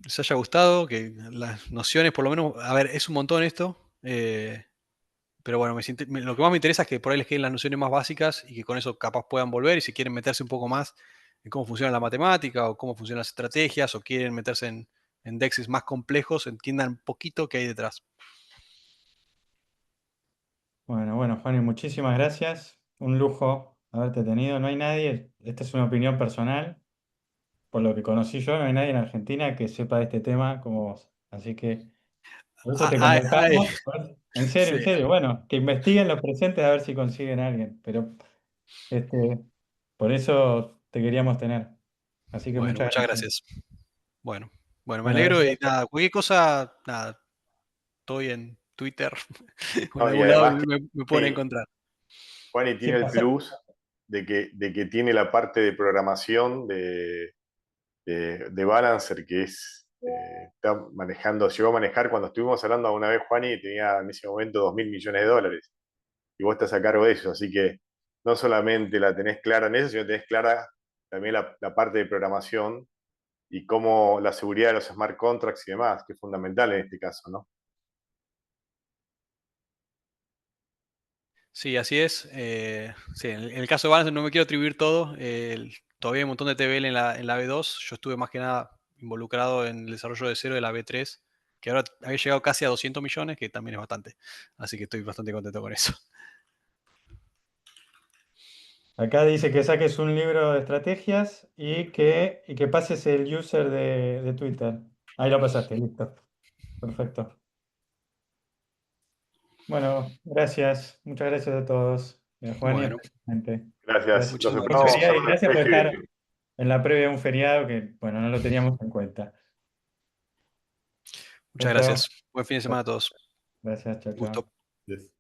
[SPEAKER 4] les haya gustado, que las nociones, por lo menos, a ver, es un montón esto, pero bueno, lo que más me interesa es que por ahí les queden las nociones más básicas y que con eso capaz puedan volver y si quieren meterse un poco más en cómo funciona la matemática o cómo funcionan las estrategias o quieren meterse en DEXs más complejos, entiendan un poquito qué hay detrás.
[SPEAKER 1] Bueno, Juan, muchísimas gracias. Un lujo haberte tenido. No hay nadie, esta es una opinión personal, por lo que conocí yo, no hay nadie en Argentina que sepa de este tema como vos. Así que por eso te
[SPEAKER 4] Ay,
[SPEAKER 1] convocamos. En
[SPEAKER 4] sí,
[SPEAKER 1] serio, bueno, que investiguen los presentes a ver si consiguen a alguien. Pero este, por eso te queríamos tener. Así que
[SPEAKER 4] bueno,
[SPEAKER 1] muchas
[SPEAKER 4] muchas
[SPEAKER 1] gracias.
[SPEAKER 4] gracias. Bueno, bueno, me
[SPEAKER 1] Bueno,
[SPEAKER 4] alegro y
[SPEAKER 1] gracias.
[SPEAKER 4] nada, cualquier cosa, nada, estoy en Twitter o en
[SPEAKER 3] No, y
[SPEAKER 4] algún lado y
[SPEAKER 3] además,
[SPEAKER 4] me pueden
[SPEAKER 3] Juani,
[SPEAKER 4] encontrar.
[SPEAKER 3] Juani
[SPEAKER 1] Sí,
[SPEAKER 3] tiene el plus de que tiene la parte de programación de Balancer que está manejando, llegó a manejar cuando estuvimos hablando una vez, Juani, tenía en ese momento 2.000 millones de dólares. Y vos estás a cargo de eso, así que no solamente la tenés clara en eso, sino tenés clara también la parte de programación y cómo la seguridad de los smart contracts y demás, que es fundamental en este caso, ¿no?
[SPEAKER 4] Sí, así es. Sí, en el caso de Balance no me quiero atribuir todo. Todavía hay un montón de TBL en la B2. Yo estuve más que nada involucrado en el desarrollo de cero de la B3, que ahora había llegado casi a 200 millones, que también es bastante. Así que estoy bastante contento con eso.
[SPEAKER 1] Acá dice que saques un libro de estrategias y que pases el user de Twitter. Ahí lo pasaste, listo. Perfecto. Bueno, gracias. Muchas gracias a todos. Y a Juan y
[SPEAKER 4] Bueno,
[SPEAKER 1] especialmente.
[SPEAKER 3] Gracias.
[SPEAKER 1] Gracias
[SPEAKER 3] Nos
[SPEAKER 4] muchísimas
[SPEAKER 1] por el
[SPEAKER 3] encontramos
[SPEAKER 4] gracias.
[SPEAKER 1] feriado y
[SPEAKER 3] hablando
[SPEAKER 1] gracias por
[SPEAKER 3] espejo
[SPEAKER 1] estar en la previa de un feriado que, bueno, no lo teníamos en cuenta.
[SPEAKER 4] Muchas
[SPEAKER 1] Chao, chao.
[SPEAKER 4] gracias. Buen fin de semana a todos.
[SPEAKER 1] Gracias, chao,
[SPEAKER 4] Gusto.
[SPEAKER 1] chao.
[SPEAKER 3] y...